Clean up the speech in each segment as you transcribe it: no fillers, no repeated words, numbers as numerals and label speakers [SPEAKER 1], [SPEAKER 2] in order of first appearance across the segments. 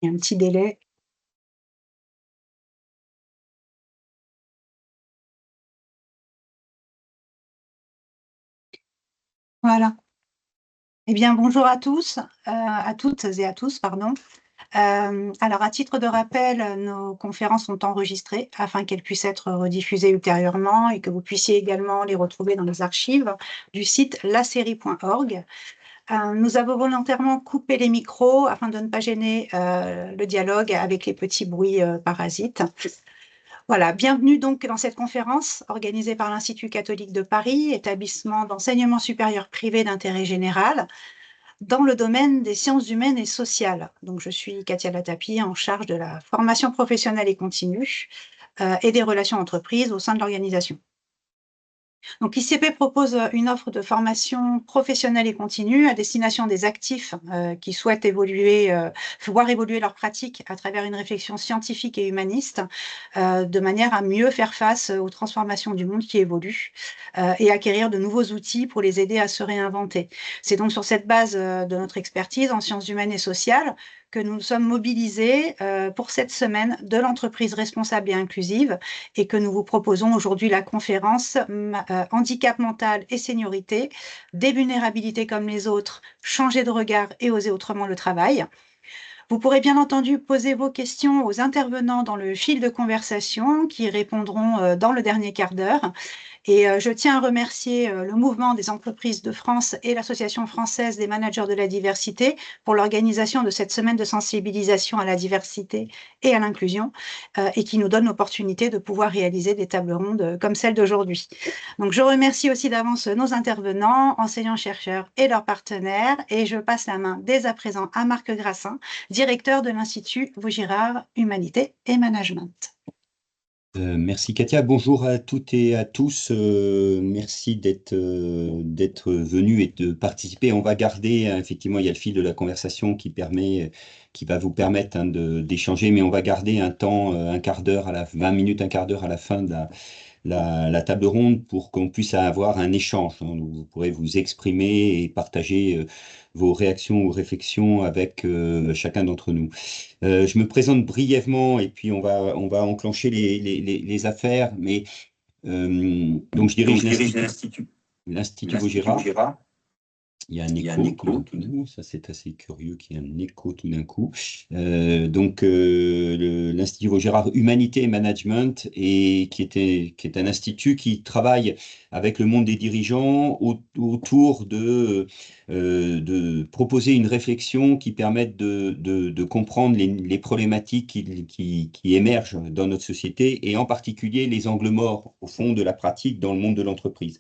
[SPEAKER 1] Il y a un petit délai. Voilà. Eh bien, bonjour à tous, à toutes et à tous, pardon. Alors, à titre de rappel, nos conférences sont enregistrées afin qu'elles puissent être rediffusées ultérieurement et que vous puissiez également les retrouver dans les archives du site lasérie.org. Nous avons volontairement coupé les micros afin de ne pas gêner le dialogue avec les petits bruits parasites. Voilà, bienvenue donc dans cette conférence organisée par l'Institut catholique de Paris, établissement d'enseignement supérieur privé d'intérêt général, dans le domaine des sciences humaines et sociales. Donc, je suis Katia Latapi, en charge de la formation professionnelle et continue et des relations entreprises au sein de l'organisation. Donc, l'ICP propose une offre de formation professionnelle et continue à destination des actifs qui souhaitent voir évoluer leurs pratiques à travers une réflexion scientifique et humaniste, de manière à mieux faire face aux transformations du monde qui évoluent et acquérir de nouveaux outils pour les aider à se réinventer. C'est donc sur cette base de notre expertise en sciences humaines et sociales que nous nous sommes mobilisés pour cette semaine de l'entreprise responsable et inclusive et que nous vous proposons aujourd'hui la conférence Handicap mental et seniorité, des vulnérabilités comme les autres, changer de regard et oser autrement le travail. Vous pourrez bien entendu poser vos questions aux intervenants dans le fil de conversation qui répondront dans le dernier quart d'heure. Et je tiens à remercier le Mouvement des entreprises de France et l'Association française des managers de la diversité pour l'organisation de cette semaine de sensibilisation à la diversité et à l'inclusion et qui nous donne l'opportunité de pouvoir réaliser des tables rondes comme celle d'aujourd'hui. Donc je remercie aussi d'avance nos intervenants, enseignants-chercheurs et leurs partenaires et je passe la main dès à présent à Marc Grassin, directeur de l'Institut Vaugirard Humanité et Management.
[SPEAKER 2] Merci Katia, bonjour à toutes et à tous, merci d'être venus et de participer. On va garder, effectivement, il y a le fil de la conversation qui va vous permettre d'échanger, mais on va garder un temps, un quart d'heure, 20 minutes, un quart d'heure à la fin de la table ronde pour qu'on puisse avoir un échange. Vous pourrez vous exprimer et partager vos réactions ou réflexions avec chacun d'entre nous. Je me présente brièvement et puis on va enclencher les affaires. Mais donc je dirige l'Institut Vaugirard. Il y a un écho tout d'un coup, ça c'est assez curieux qu'il y ait un écho tout d'un coup. L'Institut Vaugirard Humanité et Management, et qui est un institut qui travaille avec le monde des dirigeants autour de proposer une réflexion qui permette de comprendre les problématiques qui émergent dans notre société, et en particulier les angles morts au fond de la pratique dans le monde de l'entreprise.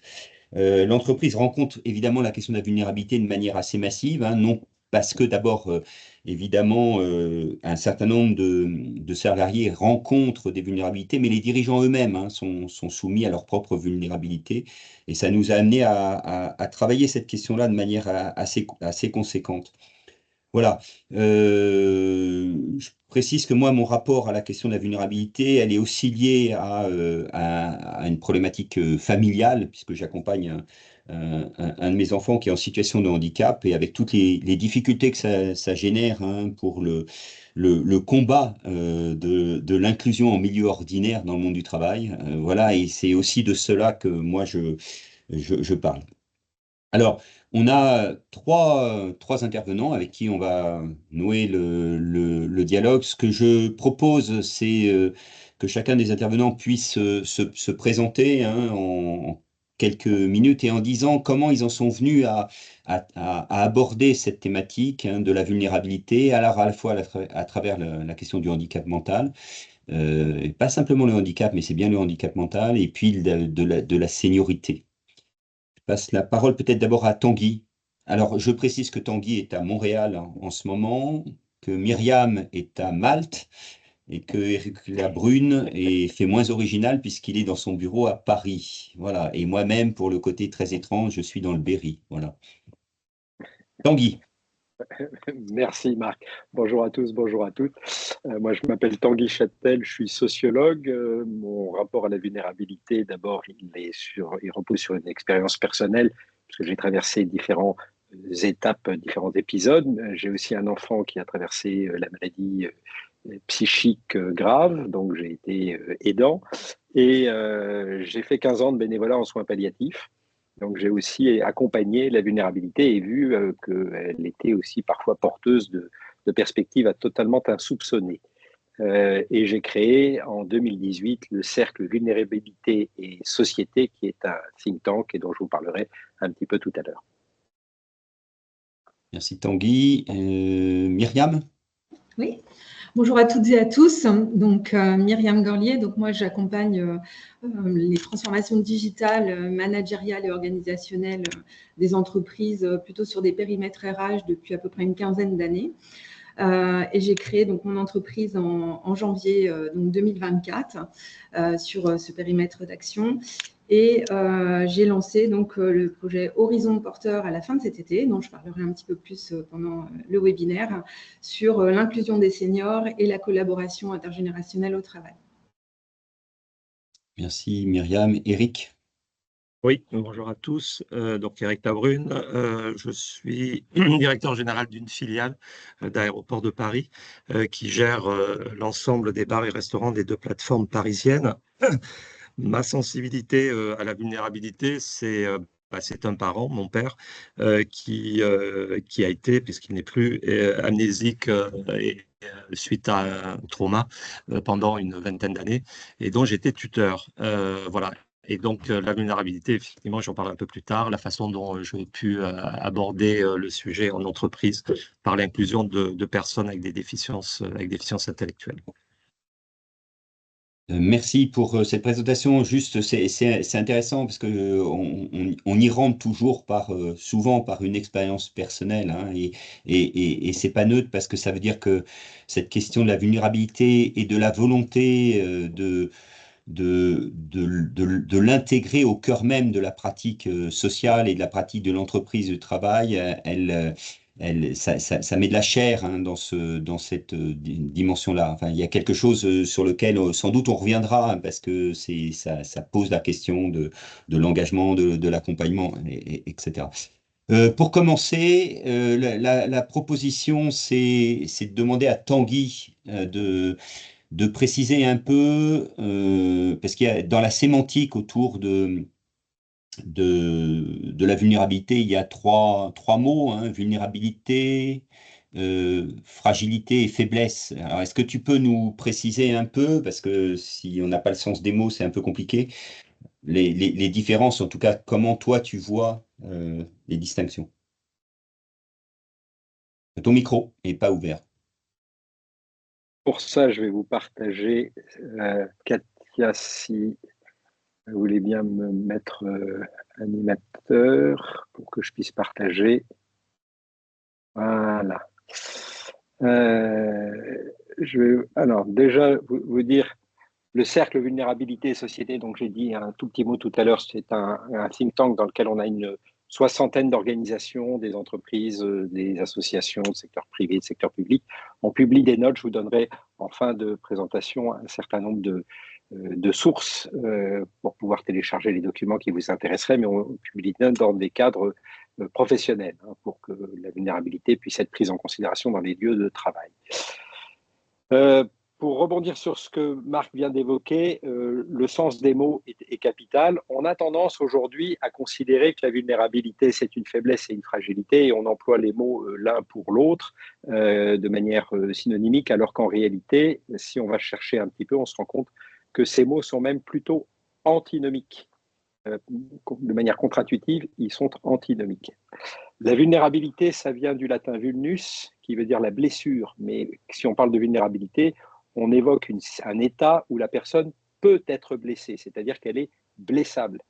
[SPEAKER 2] L'entreprise rencontre évidemment la question de la vulnérabilité de manière assez massive, non parce que d'abord, évidemment, un certain nombre de salariés rencontrent des vulnérabilités, mais les dirigeants eux-mêmes sont soumis à leur propre vulnérabilité. Et ça nous a amené à travailler cette question-là de manière assez conséquente. Voilà. Je précise que moi, mon rapport à la question de la vulnérabilité, elle est aussi liée à une problématique familiale, puisque j'accompagne un de mes enfants qui est en situation de handicap, et avec toutes les difficultés que ça génère pour le combat de l'inclusion en milieu ordinaire dans le monde du travail. Voilà, et c'est aussi de cela que moi, je parle. Alors, on a trois intervenants avec qui on va nouer le dialogue. Ce que je propose, c'est que chacun des intervenants puisse se présenter en quelques minutes et en disant comment ils en sont venus à aborder cette thématique de la vulnérabilité, alors à la fois à travers la question du handicap mental, et pas simplement le handicap, mais c'est bien le handicap mental, et puis de la seniorité. Je passe la parole peut-être d'abord à Tanguy. Alors, je précise que Tanguy est à Montréal en ce moment, que Myriam est à Malte, et que Éric Labrune fait moins original puisqu'il est dans son bureau à Paris. Voilà. Et moi-même, pour le côté très étrange, je suis dans le Berry. Voilà. Tanguy.
[SPEAKER 3] Merci Marc. Bonjour à tous, bonjour à toutes. Moi, je m'appelle Tanguy Châtel, je suis sociologue. Mon rapport à la vulnérabilité, d'abord, il repose sur une expérience personnelle, parce que j'ai traversé différents étapes, différents épisodes. J'ai aussi un enfant qui a traversé la maladie psychique grave, donc j'ai été aidant. Et j'ai fait 15 ans de bénévolat en soins palliatifs. Donc j'ai aussi accompagné la vulnérabilité et vu qu'elle était aussi parfois porteuse de perspectives totalement insoupçonnées. Et j'ai créé en 2018 le Cercle Vulnérabilité et Société, qui est un think tank et dont je vous parlerai un petit peu tout à l'heure.
[SPEAKER 2] Merci Tanguy. Myriam?
[SPEAKER 4] Oui, bonjour à toutes et à tous. Donc, Myriam Gorlier, donc moi j'accompagne les transformations digitales, managériales et organisationnelles des entreprises plutôt sur des périmètres RH depuis à peu près une quinzaine d'années. Et j'ai créé donc mon entreprise en janvier donc 2024 sur ce périmètre d'action. Et j'ai lancé donc le projet Horizon Porteur à la fin de cet été, dont je parlerai un petit peu plus pendant le webinaire, sur l'inclusion des seniors et la collaboration intergénérationnelle au travail.
[SPEAKER 2] Merci Myriam. Eric?
[SPEAKER 5] Oui, bonjour à tous. Donc Eric Labrune, je suis directeur général d'une filiale d'Aéroport de Paris qui gère l'ensemble des bars et restaurants des deux plateformes parisiennes. Ma sensibilité à la vulnérabilité, c'est un parent, mon père, qui a été, puisqu'il n'est plus, amnésique suite à un trauma pendant une vingtaine d'années, et dont j'étais tuteur. Voilà. Et donc, la vulnérabilité, effectivement, j'en parle un peu plus tard, la façon dont j'ai pu aborder le sujet en entreprise par l'inclusion de personnes avec des déficiences intellectuelles.
[SPEAKER 2] Merci pour cette présentation. Juste, c'est intéressant parce que on y rentre toujours souvent par une expérience personnelle, hein, et c'est pas neutre parce que ça veut dire que cette question de la vulnérabilité et de la volonté de l'intégrer au cœur même de la pratique sociale et de la pratique de l'entreprise de travail, ça met de la chair, hein, dans cette dimension-là. Enfin, il y a quelque chose sur lequel sans doute on reviendra, hein, parce que ça pose la question de l'engagement, de l'accompagnement, etc. Pour commencer, la proposition, c'est de demander à Tanguy de préciser un peu, parce qu'il y a dans la sémantique autour de la vulnérabilité, il y a trois mots, hein, vulnérabilité, fragilité et faiblesse. Alors, est-ce que tu peux nous préciser un peu, parce que si on n'a pas le sens des mots, c'est un peu compliqué, les différences, en tout cas, comment toi tu vois les distinctions? Ton micro n'est pas ouvert.
[SPEAKER 3] Pour ça, je vais vous partager, Katia, si vous voulez bien me mettre animateur pour que je puisse partager. Voilà. Je vais alors déjà vous dire le cercle vulnérabilité et société. Donc j'ai dit un tout petit mot tout à l'heure, c'est un think tank dans lequel on a une soixantaine d'organisations, des entreprises, des associations, de secteur privé, de secteur public. On publie des notes, je vous donnerai en fin de présentation un certain nombre de sources pour pouvoir télécharger les documents qui vous intéresseraient, mais on publie des notes dans des cadres professionnels, hein, pour que la vulnérabilité puisse être prise en considération dans les lieux de travail. Pour rebondir sur ce que Marc vient d'évoquer, le sens des mots est capital. On a tendance aujourd'hui à considérer que la vulnérabilité, c'est une faiblesse et une fragilité, et on emploie les mots l'un pour l'autre de manière synonymique, alors qu'en réalité, si on va chercher un petit peu, on se rend compte que ces mots sont même plutôt antinomiques. De manière contre-intuitive, ils sont antinomiques. La vulnérabilité, ça vient du latin vulnus, qui veut dire la blessure. Mais si on parle de vulnérabilité, on évoque un état où la personne peut être blessée, c'est-à-dire qu'elle est blessable.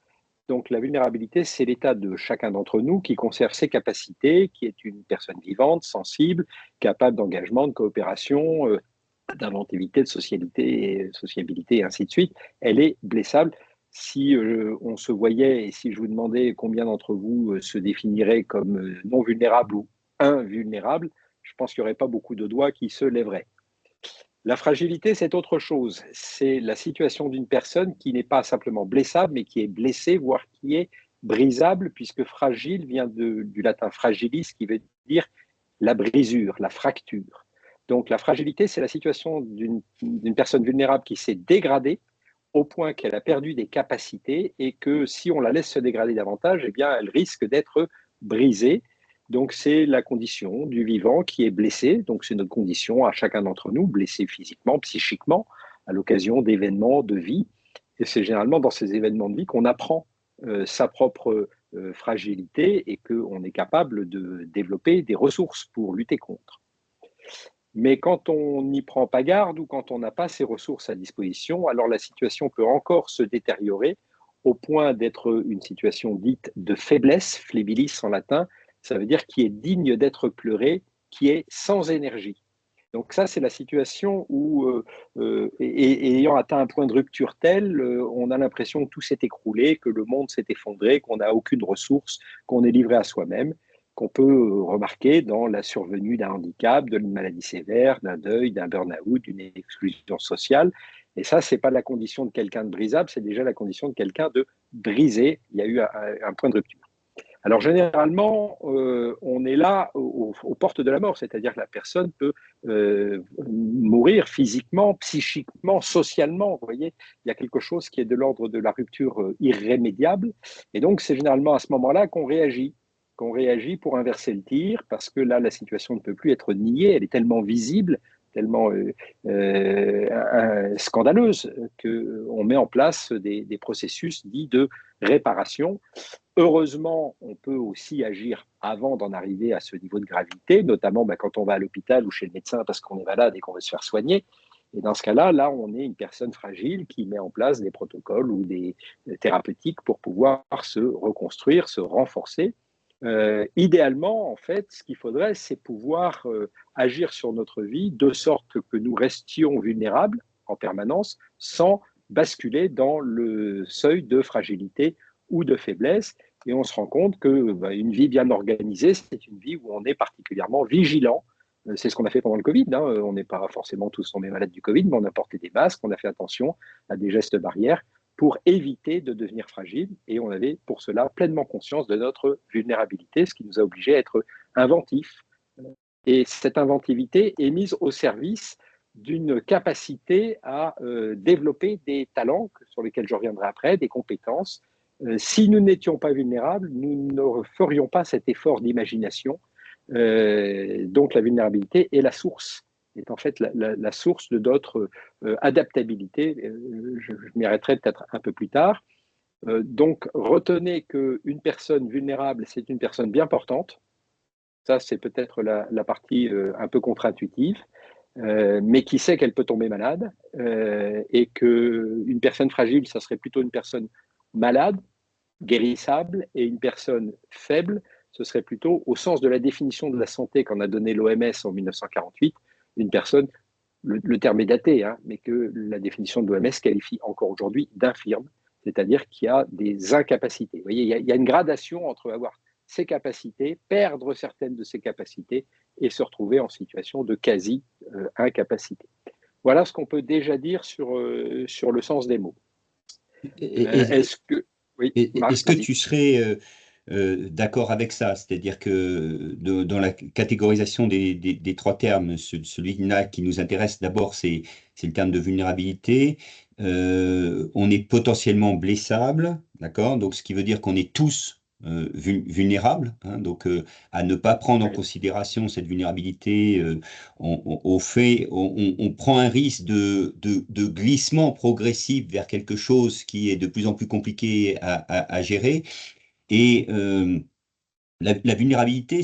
[SPEAKER 3] Donc la vulnérabilité, c'est l'état de chacun d'entre nous qui conserve ses capacités, qui est une personne vivante, sensible, capable d'engagement, de coopération, d'inventivité, de sociabilité, et ainsi de suite. Elle est blessable. Si on se voyait et si je vous demandais combien d'entre vous se définiraient comme non vulnérables ou invulnérables, je pense qu'il n'y aurait pas beaucoup de doigts qui se lèveraient. La fragilité, c'est autre chose. C'est la situation d'une personne qui n'est pas simplement blessable, mais qui est blessée, voire qui est brisable, puisque fragile vient du latin fragilis, qui veut dire la brisure, la fracture. Donc la fragilité, c'est la situation d'une personne vulnérable qui s'est dégradée au point qu'elle a perdu des capacités et que si on la laisse se dégrader davantage, eh bien, elle risque d'être brisée. Donc c'est la condition du vivant qui est blessé. Donc c'est notre condition à chacun d'entre nous, blessé physiquement, psychiquement, à l'occasion d'événements de vie. Et c'est généralement dans ces événements de vie qu'on apprend sa propre fragilité et qu'on est capable de développer des ressources pour lutter contre. Mais quand on n'y prend pas garde ou quand on n'a pas ces ressources à disposition, alors la situation peut encore se détériorer au point d'être une situation dite de faiblesse, flebilis en latin, ça veut dire qui est digne d'être pleuré, qui est sans énergie. Donc ça, c'est la situation où, ayant atteint un point de rupture tel, on a l'impression que tout s'est écroulé, que le monde s'est effondré, qu'on n'a aucune ressource, qu'on est livré à soi-même, qu'on peut remarquer dans la survenue d'un handicap, d'une maladie sévère, d'un deuil, d'un burn-out, d'une exclusion sociale. Et ça, ce n'est pas la condition de quelqu'un de brisable, c'est déjà la condition de quelqu'un de brisé. Il y a eu un point de rupture. Alors généralement, on est là aux portes de la mort, c'est-à-dire que la personne peut mourir physiquement, psychiquement, socialement. Vous voyez, il y a quelque chose qui est de l'ordre de la rupture irrémédiable. Et donc, c'est généralement à ce moment-là qu'on réagit pour inverser le tir, parce que là, la situation ne peut plus être niée, elle est tellement visible, tellement scandaleuse, qu'on met en place des processus dits de réparation. Heureusement, on peut aussi agir avant d'en arriver à ce niveau de gravité, notamment quand on va à l'hôpital ou chez le médecin parce qu'on est malade et qu'on veut se faire soigner. Et dans ce cas-là, on est une personne fragile qui met en place des protocoles ou des thérapeutiques pour pouvoir se reconstruire, se renforcer. Idéalement, en fait, ce qu'il faudrait, c'est pouvoir agir sur notre vie de sorte que nous restions vulnérables en permanence sans basculer dans le seuil de fragilité ou de faiblesse. Et on se rend compte qu'une vie bien organisée, c'est une vie où on est particulièrement vigilant. C'est ce qu'on a fait pendant le Covid. On n'est pas forcément tous tombés malades du Covid, mais on a porté des masques, on a fait attention à des gestes barrières pour éviter de devenir fragile. Et on avait pour cela pleinement conscience de notre vulnérabilité, ce qui nous a obligés à être inventifs. Et cette inventivité est mise au service d'une capacité à développer des talents sur lesquels je reviendrai après, des compétences. Si nous n'étions pas vulnérables, nous ne ferions pas cet effort d'imagination. Donc la vulnérabilité est la source, est en fait la source de notre adaptabilité. Je m'y arrêterai peut-être un peu plus tard. Donc retenez qu'une personne vulnérable, c'est une personne bien portante. Ça, c'est peut-être la partie un peu contre-intuitive, mais qui sait qu'elle peut tomber malade, et qu'une personne fragile, ça serait plutôt une personne malade, guérissable, et une personne faible, ce serait plutôt, au sens de la définition de la santé qu'en a donné l'OMS en 1948, une personne, le terme est daté, mais que la définition de l'OMS qualifie encore aujourd'hui d'infirme, c'est-à-dire qu'il y a des incapacités. Vous voyez, il y a une gradation entre avoir ses capacités, perdre certaines de ses capacités et se retrouver en situation de quasi-incapacité. Voilà ce qu'on peut déjà dire sur le sens des mots.
[SPEAKER 2] Est-ce que tu serais d'accord avec ça? C'est-à-dire que dans la catégorisation des trois termes, celui-là qui nous intéresse d'abord, c'est le terme de vulnérabilité. On est potentiellement blessable, d'accord? Donc, ce qui veut dire qu'on est tous vulnérables, donc à ne pas prendre en considération cette vulnérabilité, on prend un risque de glissement progressif vers quelque chose qui est de plus en plus compliqué à gérer. Et la vulnérabilité,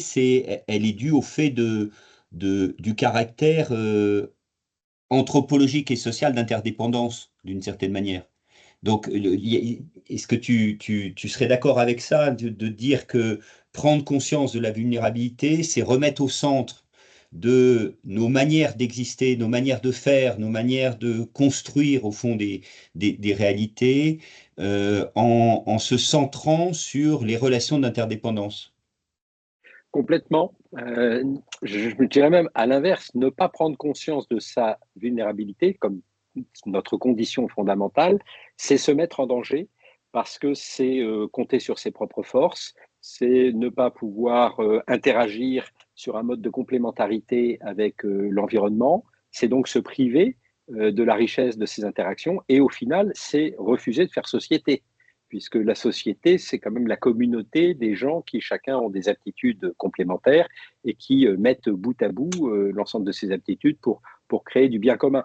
[SPEAKER 2] elle est due au fait du caractère anthropologique et social d'interdépendance, d'une certaine manière. Donc, est-ce que tu serais d'accord avec ça, de dire que prendre conscience de la vulnérabilité, c'est remettre au centre de nos manières d'exister, nos manières de faire, nos manières de construire, au fond, des réalités, en se centrant sur les relations d'interdépendance?
[SPEAKER 3] Complètement. Je dirais même à l'inverse, ne pas prendre conscience de sa vulnérabilité comme notre condition fondamentale, c'est se mettre en danger parce que c'est compter sur ses propres forces, c'est ne pas pouvoir interagir sur un mode de complémentarité avec l'environnement, c'est donc se priver de la richesse de ces interactions et au final, c'est refuser de faire société, puisque la société, c'est quand même la communauté des gens qui chacun ont des aptitudes complémentaires et qui mettent bout à bout l'ensemble de ces aptitudes pour créer du bien commun.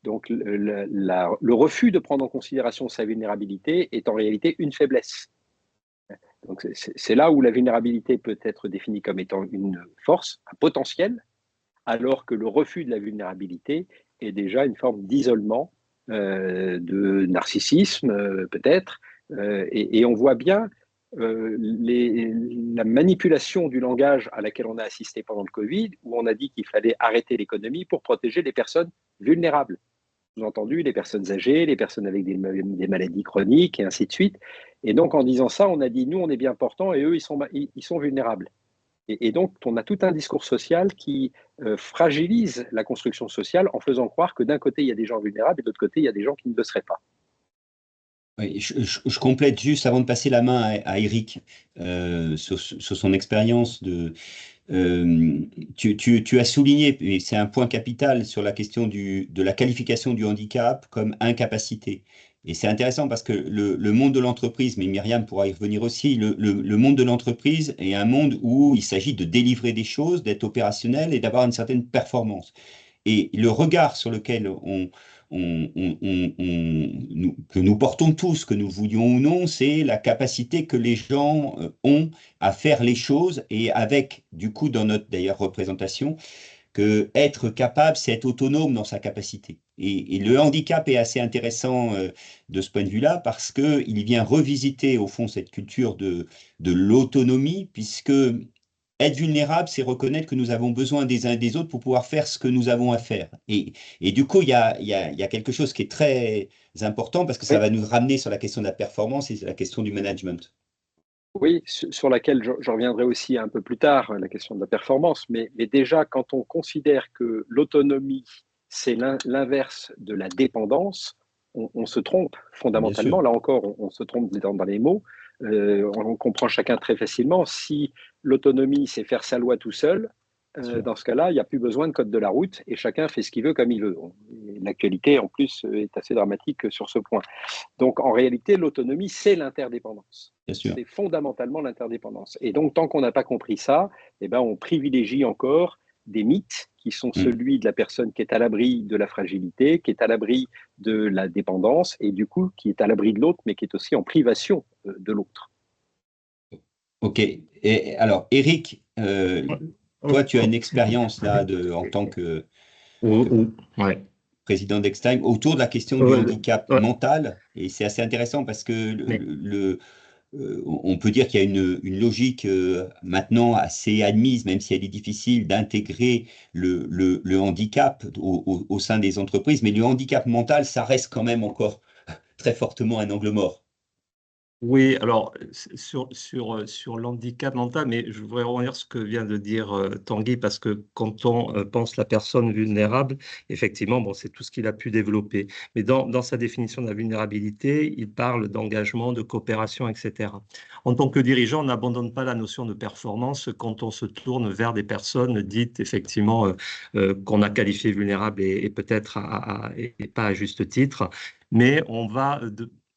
[SPEAKER 3] Donc le refus de prendre en considération sa vulnérabilité est en réalité une faiblesse. Donc c'est là où la vulnérabilité peut être définie comme étant une force, un potentiel, alors que le refus de la vulnérabilité est déjà une forme d'isolement, de narcissisme peut-être, et on voit bien la manipulation du langage à laquelle on a assisté pendant le Covid, où on a dit qu'il fallait arrêter l'économie pour protéger les personnes vulnérables. Sous-entendu, les personnes âgées, les personnes avec des maladies chroniques et ainsi de suite. Et donc, en disant ça, on a dit, nous, on est bien portants et eux, ils sont vulnérables. Et donc, on a tout un discours social qui fragilise la construction sociale en faisant croire que d'un côté, il y a des gens vulnérables et de l'autre côté, il y a des gens qui ne le seraient pas.
[SPEAKER 2] Oui, je complète juste avant de passer la main à Eric sur son expérience de. Tu as souligné, et c'est un point capital sur la question de la qualification du handicap comme incapacité. Et c'est intéressant parce que le monde de l'entreprise, mais Myriam pourra y revenir aussi, le monde de l'entreprise est un monde où il s'agit de délivrer des choses, d'être opérationnel et d'avoir une certaine performance. Et le regard sur lequel que nous portons tous, que nous voulions ou non, c'est la capacité que les gens ont à faire les choses et avec, du coup, dans notre d'ailleurs représentation, que être capable, c'est être autonome dans sa capacité. Et le handicap est assez intéressant de ce point de vue-là parce qu'il vient revisiter au fond cette culture de l'autonomie, puisque être vulnérable, c'est reconnaître que nous avons besoin des uns et des autres pour pouvoir faire ce que nous avons à faire. Et du coup, il y a quelque chose qui est très important parce que ça
[SPEAKER 3] Oui.
[SPEAKER 2] va nous ramener sur la question de la performance et sur la question du management.
[SPEAKER 3] Oui, sur laquelle je reviendrai aussi un peu plus tard, la question de la performance. Mais déjà, quand on considère que l'autonomie, c'est l'inverse de la dépendance, on se trompe fondamentalement. Là encore, on se trompe dans les mots. On comprend chacun très facilement. Si l'autonomie, c'est faire sa loi tout seul, dans ce cas-là, il n'y a plus besoin de code de la route et chacun fait ce qu'il veut comme il veut. L'actualité, en plus, est assez dramatique sur ce point. Donc, en réalité, l'autonomie, c'est l'interdépendance. C'est fondamentalement l'interdépendance. Et donc, tant qu'on n'a pas compris ça, eh ben, on privilégie encore des mythes qui sont celui de la personne qui est à l'abri de la fragilité, qui est à l'abri de la dépendance et du coup, qui est à l'abri de l'autre, mais qui est aussi en privation de l'autre.
[SPEAKER 2] Ok. Et alors, Eric, toi, tu as une expérience là en tant que président d'Extime autour de la question du handicap mental. Et c'est assez intéressant parce que on peut dire qu'il y a une logique maintenant assez admise, même si elle est difficile, d'intégrer le handicap au sein des entreprises. Mais le handicap mental, ça reste quand même encore très fortement un angle mort.
[SPEAKER 5] Oui, alors sur l'handicap mental, mais je voudrais revenir sur ce que vient de dire Tanguy, parce que quand on pense la personne vulnérable, effectivement, bon, c'est tout ce qu'il a pu développer. Mais dans sa définition de la vulnérabilité, il parle d'engagement, de coopération, etc. En tant que dirigeant, on n'abandonne pas la notion de performance quand on se tourne vers des personnes dites, effectivement, qu'on a qualifiées vulnérables et peut-être et pas à juste titre, mais on va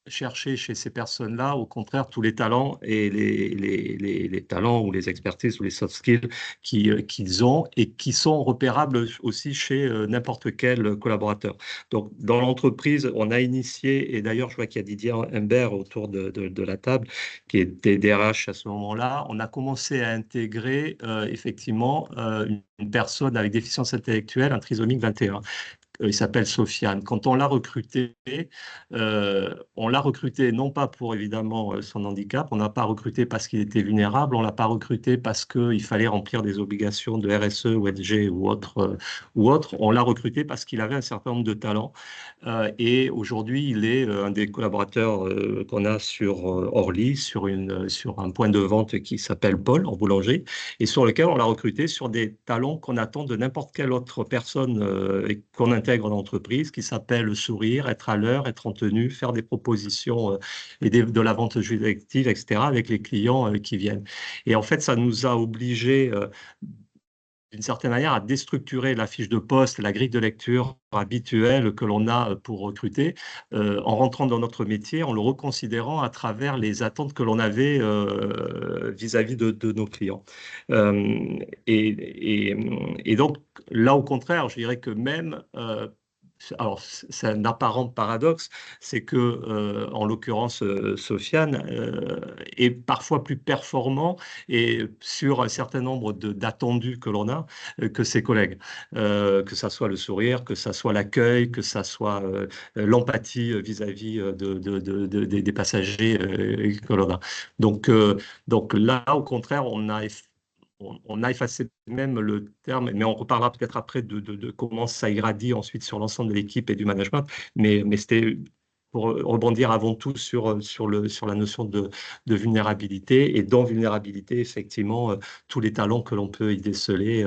[SPEAKER 5] chercher chez ces personnes-là, au contraire, tous les talents et les talents ou les expertises ou les soft skills qu'ils ont et qui sont repérables aussi chez n'importe quel collaborateur. Donc, dans l'entreprise, on a initié, et d'ailleurs, je vois qu'il y a Didier Humbert autour de la table, qui était DRH à ce moment-là, on a commencé à intégrer effectivement une personne avec déficience intellectuelle, un trisomique 21. Il s'appelle Sofiane. Quand on l'a recruté non pas pour évidemment son handicap, on n'a pas recruté parce qu'il était vulnérable, on l'a pas recruté parce qu'il fallait remplir des obligations de RSE ou LG ou autre. On l'a recruté parce qu'il avait un certain nombre de talents et aujourd'hui il est un des collaborateurs qu'on a sur Orly, sur un point de vente qui s'appelle Paul en boulangerie et sur lequel on l'a recruté sur des talents qu'on attend de n'importe quelle autre personne et qu'on intègrent l'entreprise, qui s'appelle sourire, être à l'heure, être en tenue, faire des propositions et de la vente collective, etc., avec les clients qui viennent. Et en fait, ça nous a obligés d'une certaine manière, à déstructurer la fiche de poste, la grille de lecture habituelle que l'on a pour recruter, en rentrant dans notre métier, en le reconsidérant à travers les attentes que l'on avait vis-à-vis de nos clients. Et donc, là, au contraire, je dirais que même alors, c'est un apparent paradoxe, c'est que, en l'occurrence, Sofiane est parfois plus performant et sur un certain nombre d'attendus que l'on a que ses collègues, que ça soit le sourire, que ça soit l'accueil, que ça soit l'empathie vis-à-vis des passagers que l'on a. Donc là, au contraire, on a effacé même le terme, mais on reparlera peut-être après de comment ça irradie ensuite sur l'ensemble de l'équipe et du management. Mais c'était pour rebondir avant tout sur la notion de vulnérabilité. Et dans vulnérabilité, effectivement, tous les talents que l'on peut y déceler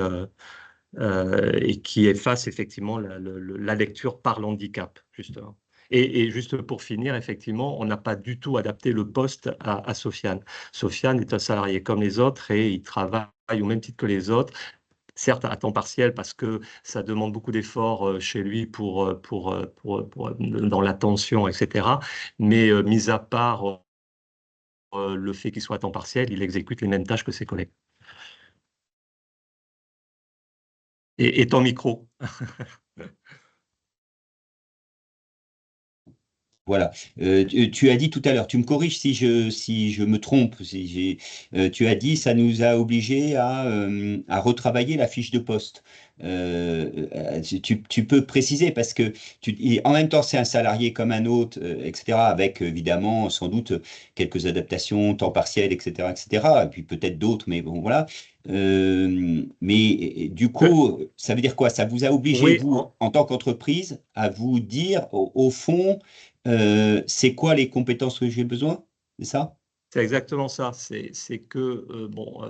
[SPEAKER 5] et qui effacent effectivement la lecture par l'handicap, justement. Et juste pour finir, effectivement, on n'a pas du tout adapté le poste à Sofiane. Sofiane est un salarié comme les autres et il travaille au même titre que les autres, certes à temps partiel parce que ça demande beaucoup d'efforts chez lui dans l'attention, etc. Mais mis à part le fait qu'il soit à temps partiel, il exécute les mêmes tâches que ses collègues. Et ton micro.
[SPEAKER 2] Voilà. Tu as dit tout à l'heure, tu me corriges si je me trompe, tu as dit ça nous a obligés à retravailler la fiche de poste. Tu peux préciser parce que en même temps c'est un salarié comme un autre, etc. Avec évidemment sans doute quelques adaptations, temps partiel, etc., etc. Et puis peut-être d'autres, mais bon voilà. Mais du coup, ça veut dire quoi? Ça vous a obligé,
[SPEAKER 5] Oui,
[SPEAKER 2] vous, en tant qu'entreprise, à vous dire au fond c'est quoi les compétences que j'ai besoin? C'est ça?
[SPEAKER 5] c'est exactement ça. C'est que, bon,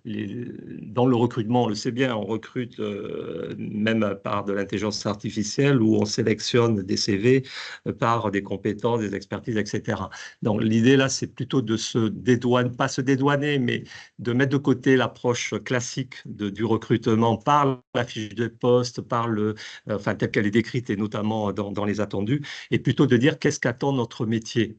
[SPEAKER 5] dans le recrutement, on le sait bien, on recrute même par de l'intelligence artificielle où on sélectionne des CV par des compétences, des expertises, etc. Donc, l'idée là, c'est plutôt de pas se dédouaner, mais de mettre de côté l'approche classique du recrutement par la fiche de poste, enfin, telle qu'elle est décrite et notamment dans les attendus, et plutôt de dire qu'est-ce qu'attend notre métier.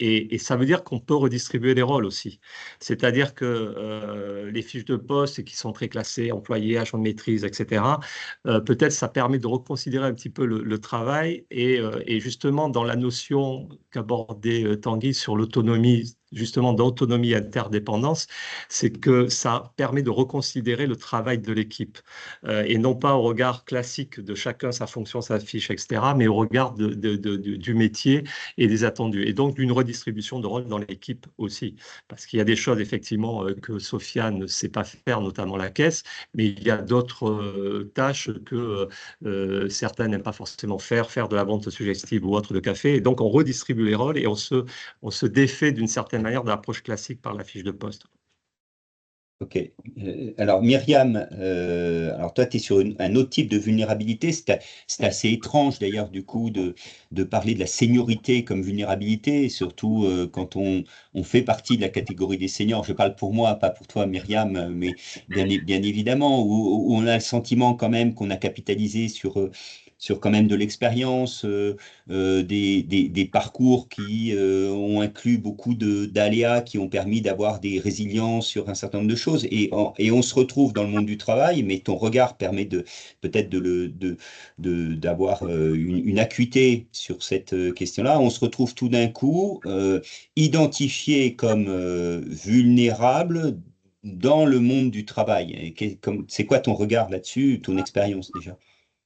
[SPEAKER 5] Et ça veut dire qu'on peut redistribuer les rôles aussi. C'est-à-dire que les fiches de poste qui sont très classées, employés, agents de maîtrise, etc., peut-être ça permet de reconsidérer un petit peu le travail et justement dans la notion qu'abordait Tanguy sur l'autonomie, justement d'autonomie et interdépendance, c'est que ça permet de reconsidérer le travail de l'équipe et non pas au regard classique de chacun sa fonction, sa fiche, etc., mais au regard du métier et des attendus. Et donc d'une redistribution de rôle dans l'équipe aussi. Parce qu'il y a des choses effectivement que Sofiane ne sait pas faire, notamment la caisse, mais il y a d'autres tâches que certains n'aiment pas forcément faire de la vente suggestive ou autre de café. Et donc on redistribue les rôles et on se défait d'une certaine manière de l'approche classique par la fiche de poste.
[SPEAKER 2] Ok. Alors Myriam, alors toi tu es sur un autre type de vulnérabilité. C'est assez étrange d'ailleurs du coup de parler de la seniorité comme vulnérabilité, surtout quand on fait partie de la catégorie des seniors. Je parle pour moi, pas pour toi Myriam, mais bien évidemment, où on a le sentiment quand même qu'on a capitalisé sur quand même de l'expérience, des parcours qui ont inclus beaucoup d'aléas qui ont permis d'avoir des résiliences sur un certain nombre de choses. Et on se retrouve dans le monde du travail, mais ton regard permet peut-être d'avoir une acuité sur cette question-là. On se retrouve tout d'un coup identifié comme vulnérable dans le monde du travail. C'est quoi ton regard là-dessus, ton expérience déjà?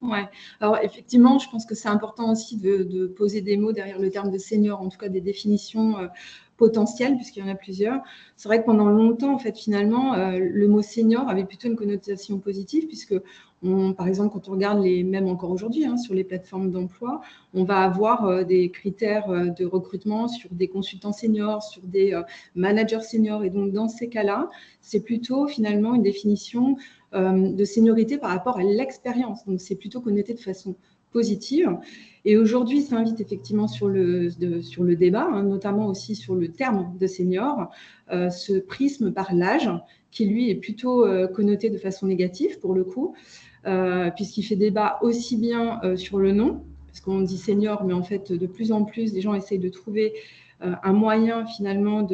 [SPEAKER 4] Ouais. Alors effectivement, je pense que c'est important aussi de poser des mots derrière le terme de senior, en tout cas des définitions potentielles, puisqu'il y en a plusieurs. C'est vrai que pendant longtemps, en fait, finalement, le mot senior avait plutôt une connotation positive, puisque, par exemple, quand on regarde même encore aujourd'hui, sur les plateformes d'emploi, on va avoir des critères de recrutement sur des consultants seniors, sur des managers seniors. Et donc, dans ces cas-là, c'est plutôt finalement une définition de seniorité par rapport à l'expérience. Donc, c'est plutôt connoté de façon positive. Et aujourd'hui, ça invite effectivement sur le débat, hein, notamment aussi sur le terme de senior, ce prisme par l'âge, qui lui est plutôt connoté de façon négative pour le coup, puisqu'il fait débat aussi bien sur le nom, parce qu'on dit senior, mais en fait, de plus en plus, les gens essayent de trouver un moyen finalement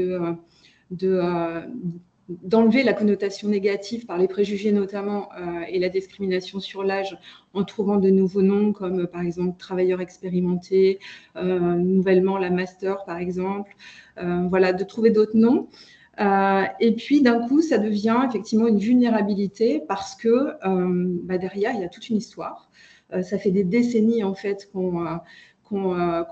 [SPEAKER 4] d'enlever la connotation négative par les préjugés notamment et la discrimination sur l'âge en trouvant de nouveaux noms comme par exemple travailleur expérimenté, nouvellement la master par exemple, voilà, de trouver d'autres noms. Et puis d'un coup, ça devient effectivement une vulnérabilité parce que derrière, il y a toute une histoire. Ça fait des décennies en fait qu'on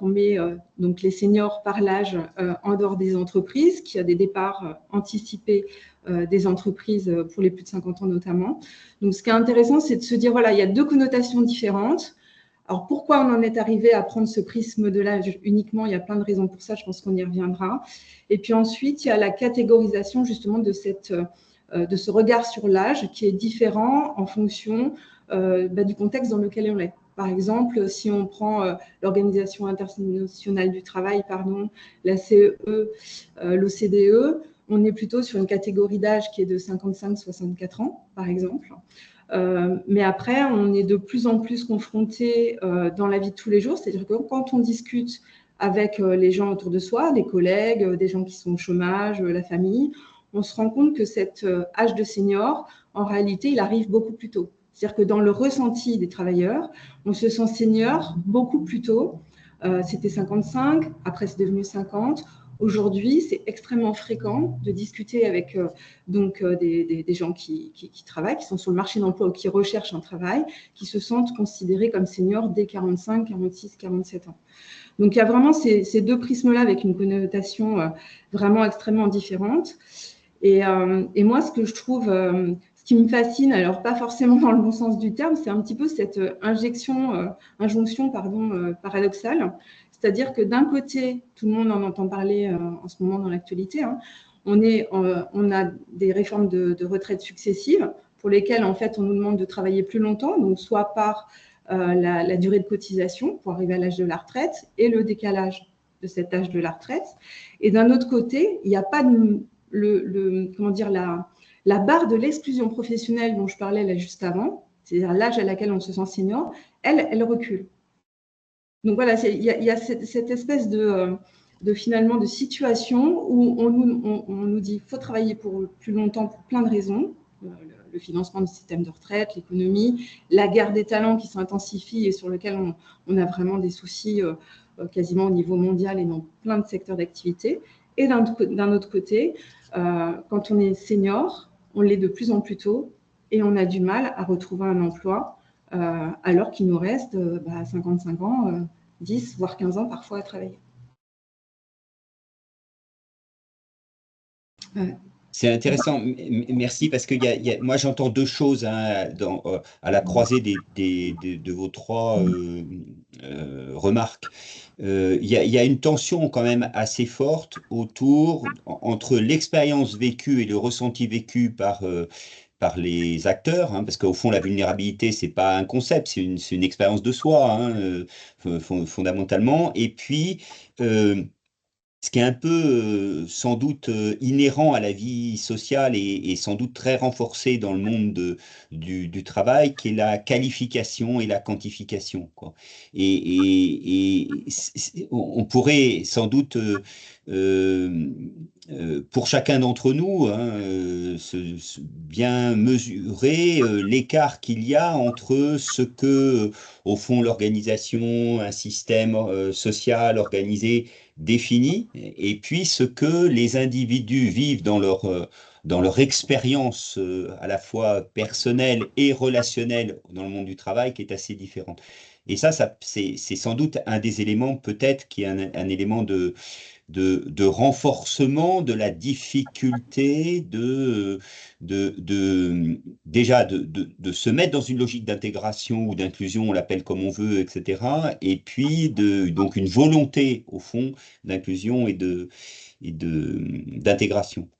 [SPEAKER 4] met donc les seniors par l'âge en dehors des entreprises, qu'il y a des départs anticipés des entreprises pour les plus de 50 ans notamment. Donc, ce qui est intéressant, c'est de se dire, voilà, il y a deux connotations différentes. Alors, pourquoi on en est arrivé à prendre ce prisme de l'âge uniquement? Il y a plein de raisons pour ça, je pense qu'on y reviendra. Et puis ensuite, il y a la catégorisation justement de ce regard sur l'âge qui est différent en fonction du contexte dans lequel on est. Par exemple, si on prend l'Organisation internationale du travail, la CEE, l'OCDE, on est plutôt sur une catégorie d'âge qui est de 55-64 ans, par exemple. Mais après, on est de plus en plus confronté dans la vie de tous les jours, c'est-à-dire que quand on discute avec les gens autour de soi, des collègues, des gens qui sont au chômage, la famille, on se rend compte que cet âge de senior, en réalité, il arrive beaucoup plus tôt. C'est-à-dire que dans le ressenti des travailleurs, on se sent senior beaucoup plus tôt. C'était 55, après c'est devenu 50. Aujourd'hui, c'est extrêmement fréquent de discuter avec des gens qui travaillent, qui sont sur le marché d'emploi ou qui recherchent un travail, qui se sentent considérés comme seniors dès 45, 46, 47 ans. Donc, il y a vraiment ces deux prismes-là avec une connotation vraiment extrêmement différente. Et moi, ce que je trouve, ce qui me fascine, alors pas forcément dans le bon sens du terme, c'est un petit peu cette injonction paradoxale. C'est-à-dire que d'un côté, tout le monde en entend parler en ce moment dans l'actualité, hein, on a des réformes de retraite successives pour lesquelles, en fait, on nous demande de travailler plus longtemps, donc soit par la durée de cotisation pour arriver à l'âge de la retraite et le décalage de cet âge de la retraite. Et d'un autre côté, il n'y a pas la barre de l'exclusion professionnelle dont je parlais là juste avant, c'est-à-dire l'âge à laquelle on se sent senior, elle recule. Donc voilà, il y a cette espèce de finalement de situation où on nous dit qu'il faut travailler pour plus longtemps pour plein de raisons, le financement du système de retraite, l'économie, la guerre des talents qui s'intensifie et sur lequel on a vraiment des soucis quasiment au niveau mondial et dans plein de secteurs d'activité. Et d'un autre côté, quand on est senior, on l'est de plus en plus tôt et on a du mal à retrouver un emploi alors qu'il nous reste 55 ans, 10, voire 15 ans parfois à travailler.
[SPEAKER 2] C'est intéressant, merci, parce que moi j'entends deux choses hein, à la croisée de vos trois remarques. Il y a une tension quand même assez forte entre l'expérience vécue et le ressenti vécu par les acteurs, hein, parce qu'au fond, la vulnérabilité, c'est pas un concept, c'est une expérience de soi, hein, fondamentalement. Et puis, ce qui est un peu, sans doute, inhérent à la vie sociale et sans doute très renforcé dans le monde du travail, qui est la qualification et la quantification, quoi. On pourrait sans doute, pour chacun d'entre nous, hein, bien mesurer l'écart qu'il y a entre ce que, au fond, l'organisation, un système social organisé défini, et puis ce que les individus vivent dans leur expérience à la fois personnelle et relationnelle dans le monde du travail, qui est assez différente. Et ça c'est sans doute un des éléments, peut-être, qui est un élément de renforcement de la difficulté déjà de se mettre dans une logique d'intégration ou d'inclusion, on l'appelle comme on veut, etc. Et puis donc une volonté, au fond, d'inclusion et d'intégration.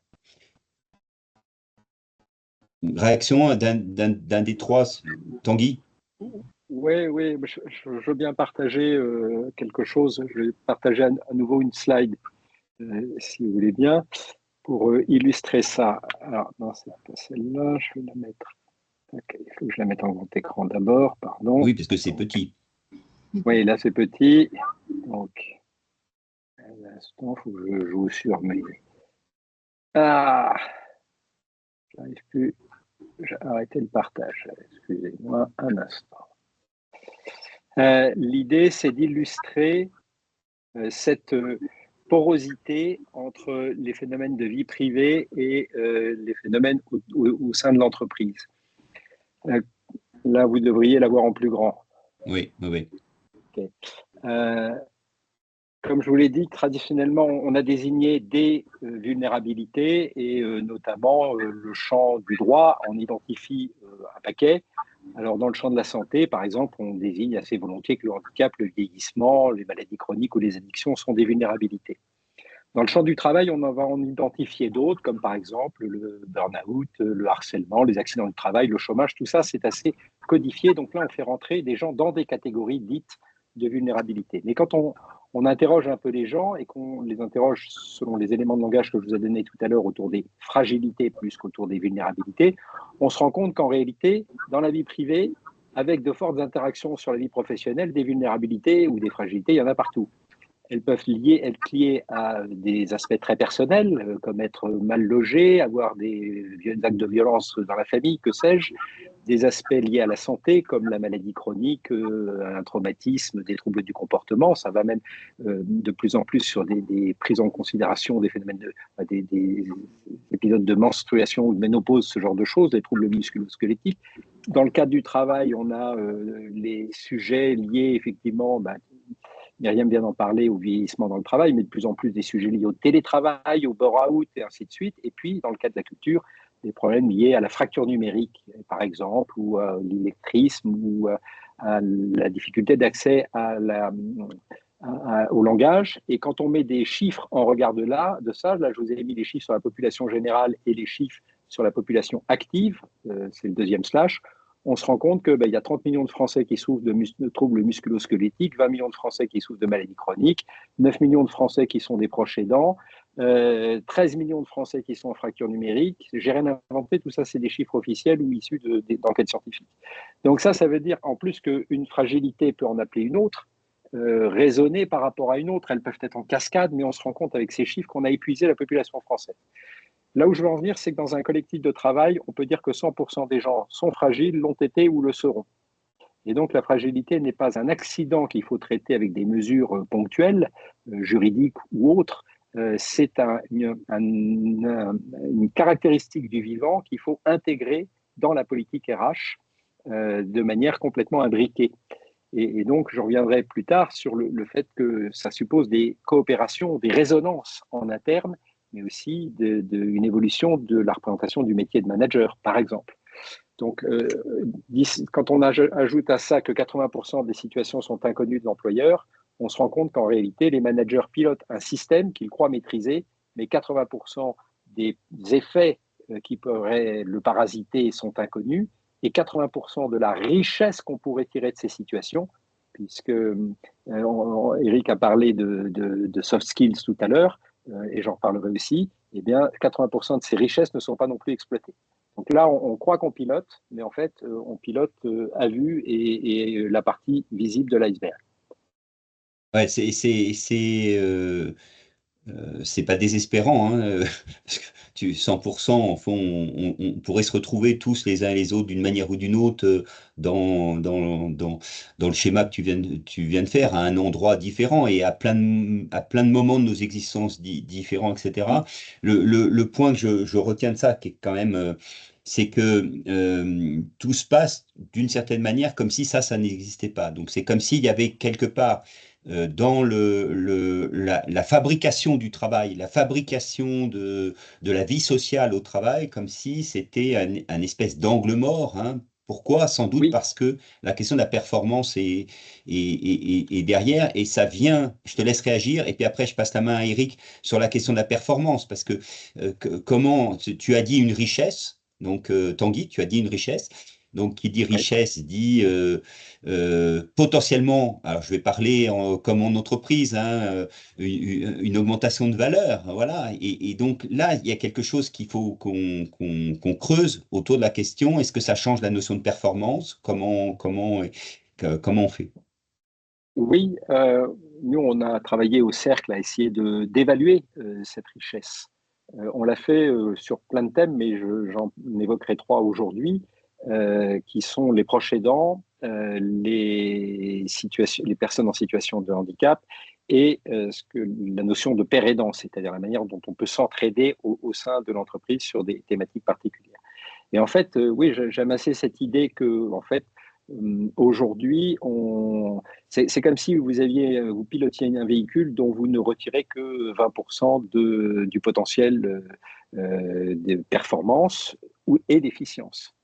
[SPEAKER 2] Une réaction d'un des trois, Tanguy?
[SPEAKER 3] Oui, oui, je veux bien partager quelque chose. Je vais partager à nouveau une slide, si vous voulez bien, pour illustrer ça. Alors, non, c'est pas celle-là, je vais la mettre. Okay, il faut que je la mette en grand écran d'abord, pardon.
[SPEAKER 2] Oui, parce que c'est petit.
[SPEAKER 3] Oui, là c'est petit. Donc, un instant, il faut que je joue sur mes. Ah, j'arrive plus. J'ai arrêté le partage. Excusez-moi un instant. L'idée, c'est d'illustrer cette porosité entre les phénomènes de vie privée et les phénomènes au sein de l'entreprise. Là, vous devriez l'avoir en plus grand.
[SPEAKER 2] Oui, oui.
[SPEAKER 3] Okay. Comme je vous l'ai dit, traditionnellement, on a désigné des vulnérabilités et notamment le champ du droit, on identifie un paquet. Alors, dans le champ de la santé, par exemple, on désigne assez volontiers que le handicap, le vieillissement, les maladies chroniques ou les addictions sont des vulnérabilités. Dans le champ du travail, on va en identifier d'autres, comme par exemple le burn-out, le harcèlement, les accidents du travail, le chômage, tout ça, c'est assez codifié. Donc là, on fait rentrer des gens dans des catégories dites de vulnérabilité. Mais quand on interroge un peu les gens et qu'on les interroge selon les éléments de langage que je vous ai donnés tout à l'heure autour des fragilités plus qu'autour des vulnérabilités, on se rend compte qu'en réalité, dans la vie privée, avec de fortes interactions sur la vie professionnelle, des vulnérabilités ou des fragilités, il y en a partout. Elles peuvent être liées à des aspects très personnels, comme être mal logé, avoir des actes de violence dans la famille, que sais-je, des aspects liés à la santé, comme la maladie chronique, un traumatisme, des troubles du comportement. Ça va même de plus en plus sur des prises en considération des phénomènes des épisodes de menstruation ou de ménopause, ce genre de choses, des troubles musculo-squelettiques. Dans le cadre du travail, on a les sujets liés effectivement, Myriam vient d'en parler, au vieillissement dans le travail, mais de plus en plus des sujets liés au télétravail, au burn-out et ainsi de suite. Et puis, dans le cas de la culture, des problèmes liés à la fracture numérique, par exemple, ou à l'illettrisme, ou à la difficulté d'accès au langage. Et quand on met des chiffres en regard de ça, là, je vous ai mis les chiffres sur la population générale et les chiffres sur la population active, c'est le deuxième slash, on se rend compte qu'il y a 30 millions de Français qui souffrent de troubles musculo-squelettiques, 20 millions de Français qui souffrent de maladies chroniques, 9 millions de Français qui sont des proches aidants, 13 millions de Français qui sont en fracture numérique. J'ai rien inventé, tout ça, c'est des chiffres officiels ou issus d'enquêtes scientifiques. Donc ça veut dire en plus qu'une fragilité peut en appeler une autre, raisonner par rapport à une autre. Elles peuvent être en cascade, mais on se rend compte avec ces chiffres qu'on a épuisé la population française. Là où je veux en venir, c'est que dans un collectif de travail, on peut dire que 100% des gens sont fragiles, l'ont été ou le seront. Et donc la fragilité n'est pas un accident qu'il faut traiter avec des mesures ponctuelles, juridiques ou autres. C'est une caractéristique du vivant qu'il faut intégrer dans la politique RH de manière complètement imbriquée. Et donc, je reviendrai plus tard sur le fait que ça suppose des coopérations, des résonances en interne, mais aussi une évolution de la représentation du métier de manager, par exemple. Donc, quand on ajoute à ça que 80% des situations sont inconnues de l'employeur, on se rend compte qu'en réalité, les managers pilotent un système qu'ils croient maîtriser, mais 80% des effets qui pourraient le parasiter sont inconnus, et 80% de la richesse qu'on pourrait tirer de ces situations, puisque Eric a parlé de soft skills tout à l'heure, et j'en reparlerai aussi, eh bien, 80% de ces richesses ne sont pas non plus exploitées. Donc là, on croit qu'on pilote, mais en fait, on pilote à vue et la partie visible de l'iceberg.
[SPEAKER 2] Ouais, c'est pas désespérant, hein, parce que 100%, en fond, on pourrait se retrouver tous les uns et les autres d'une manière ou d'une autre dans le schéma que tu viens de faire, à un endroit différent et à plein de moments de nos existences différents, etc. Le point que je retiens de ça, qui est quand même, c'est que tout se passe d'une certaine manière comme si ça n'existait pas. Donc c'est comme s'il y avait quelque part dans la fabrication du travail, la fabrication de la vie sociale au travail, comme si c'était un espèce d'angle mort. Hein. Pourquoi? Sans doute
[SPEAKER 3] Oui.
[SPEAKER 2] parce que la question de la performance est derrière, et ça vient, je te laisse réagir, et puis après je passe la main à Eric sur la question de la performance, parce que comment, tu as dit une richesse, Donc, Tanguy, tu as dit une richesse. Donc, qui dit
[SPEAKER 3] Ouais.
[SPEAKER 2] richesse dit potentiellement, alors je vais parler comme en entreprise, hein, une augmentation de valeur. Voilà. Et donc là, il y a quelque chose qu'il faut qu'on creuse autour de la question. Est-ce que ça change la notion de performance? Comment on fait?
[SPEAKER 3] Oui, nous, on a travaillé au Cercle à essayer d'évaluer cette richesse. On l'a fait sur plein de thèmes, mais j'en évoquerai trois aujourd'hui, qui sont les proches aidants, les personnes en situation de handicap et la notion de père aidant, c'est-à-dire la manière dont on peut s'entraider au sein de l'entreprise sur des thématiques particulières. Et en fait, oui, j'aime assez cette idée que, en fait, aujourd'hui, c'est comme si vous pilotiez un véhicule dont vous ne retirez que 20% du potentiel de performance et d'efficience.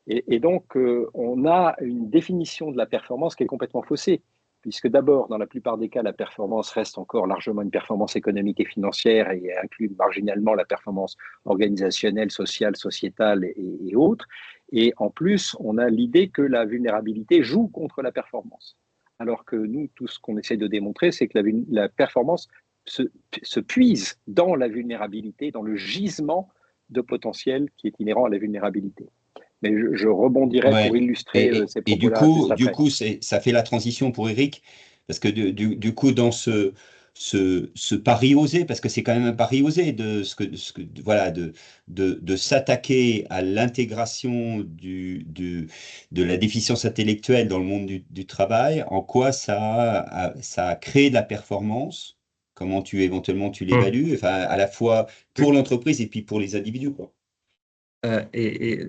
[SPEAKER 3] Et donc, on a une définition de la performance qui est complètement faussée, puisque d'abord, dans la plupart des cas, la performance reste encore largement une performance économique et financière et inclut marginalement la performance organisationnelle, sociale, sociétale et autres. Et en plus, on a l'idée que la vulnérabilité joue contre la performance. Alors que nous, tout ce qu'on essaie de démontrer, c'est que la performance se puise dans la vulnérabilité, dans le gisement de potentiel qui est inhérent à la vulnérabilité. Mais je rebondirai pour
[SPEAKER 2] Ouais.
[SPEAKER 3] illustrer ces
[SPEAKER 2] Et du
[SPEAKER 3] propos-là juste
[SPEAKER 2] coup, du
[SPEAKER 3] après.
[SPEAKER 2] coup, ça fait la transition pour Eric, parce que du coup, dans ce pari osé, parce que c'est quand même un pari osé voilà, de s'attaquer à l'intégration de la déficience intellectuelle dans le monde du travail, en quoi ça a créé de la performance, comment éventuellement tu
[SPEAKER 5] Hum.
[SPEAKER 2] l'évalues, enfin, à la fois pour l'entreprise et puis pour les individus, quoi.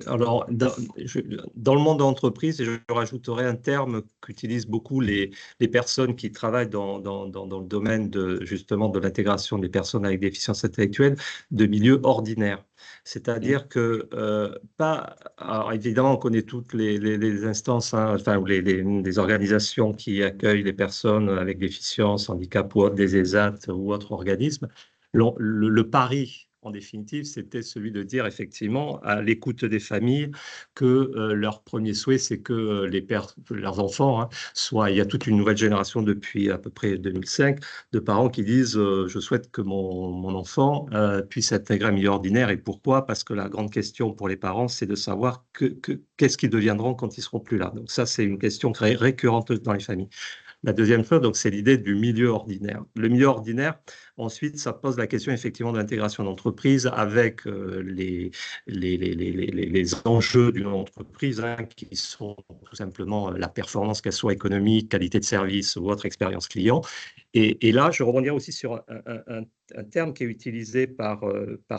[SPEAKER 5] Alors, dans le monde de l'entreprise, et je rajouterai un terme qu'utilisent beaucoup les personnes qui travaillent dans le domaine justement de l'intégration des personnes avec déficience intellectuelle, de milieu ordinaire. C'est-à-dire que, alors évidemment, on connaît toutes les instances, hein, enfin, ou les organisations qui accueillent les personnes avec déficience, handicap ou autres, des ESAT ou autres organismes. Le pari, en définitive, c'était celui de dire effectivement, à l'écoute des familles, que leur premier souhait, c'est que leurs enfants, hein, il y a toute une nouvelle génération depuis à peu près 2005 de parents qui disent je souhaite que mon enfant puisse intégrer un milieu ordinaire. Et pourquoi? Parce que la grande question pour les parents, c'est de savoir qu'est-ce qu'ils deviendront quand ils seront plus là. Donc ça, c'est une question récurrente dans les familles. La deuxième chose, donc, c'est l'idée du milieu ordinaire. Le milieu ordinaire, ensuite, ça pose la question effectivement de l'intégration d'entreprise avec les enjeux d'une entreprise, hein, qui sont tout simplement la performance, qu'elle soit économique, qualité de service ou autre expérience client. Et là, je rebondirai aussi sur un terme qui est utilisé par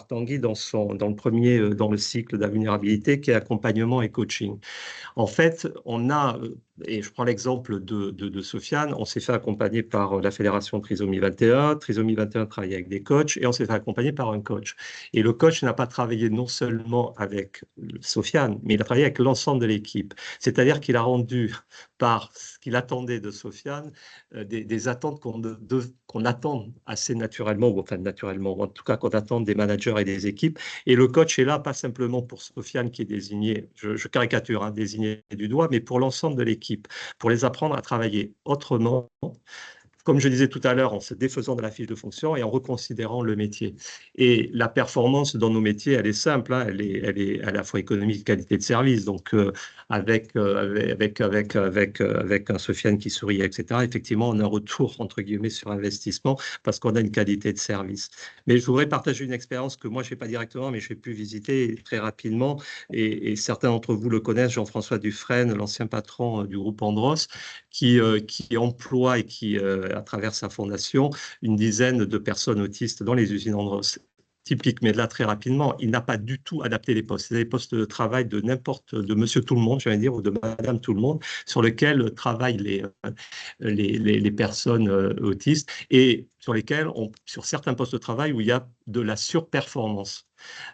[SPEAKER 5] Tanguy dans le cycle de la vulnérabilité, qui est accompagnement et coaching. En fait, et je prends l'exemple de Sofiane, on s'est fait accompagner par la Fédération Trisomie 21. Trisomie 21 travaille avec des coachs et on s'est fait accompagner par un coach. Et le coach n'a pas travaillé non seulement avec Sofiane, mais il a travaillé avec l'ensemble de l'équipe. C'est-à-dire qu'il a rendu, par ce qu'il attendait de Sofiane, des attentes qu'on attend assez naturellement, ou enfin naturellement, ou en tout cas qu'on attend des managers et des équipes. Et le coach est là, pas simplement pour Sofiane qui est désigné, je caricature, hein, désigné du doigt, mais pour l'ensemble de l'équipe, pour les apprendre à travailler autrement, comme je disais tout à l'heure, en se défaisant de la fiche de fonction et en reconsidérant le métier. Et la performance dans nos métiers, elle est simple, hein, elle est à la fois économique, qualité de service. Donc, avec un Sofiane qui sourit, etc., effectivement, on a un retour, entre guillemets, sur investissement parce qu'on a une qualité de service. Mais je voudrais partager une expérience que moi, je ne fais pas directement, mais j'ai pu visiter très rapidement. Et certains d'entre vous le connaissent, Jean-François Dufresne, l'ancien patron du groupe Andros, qui emploie et qui, à travers sa fondation, une dizaine de personnes autistes dans les usines Andros. Typique, mais là, très rapidement, il n'a pas du tout adapté les postes. C'est des postes de travail de monsieur tout le monde, je vais dire, ou de madame tout le monde, sur lesquels travaillent les personnes autistes et sur lesquels, sur certains postes de travail où il y a de la surperformance.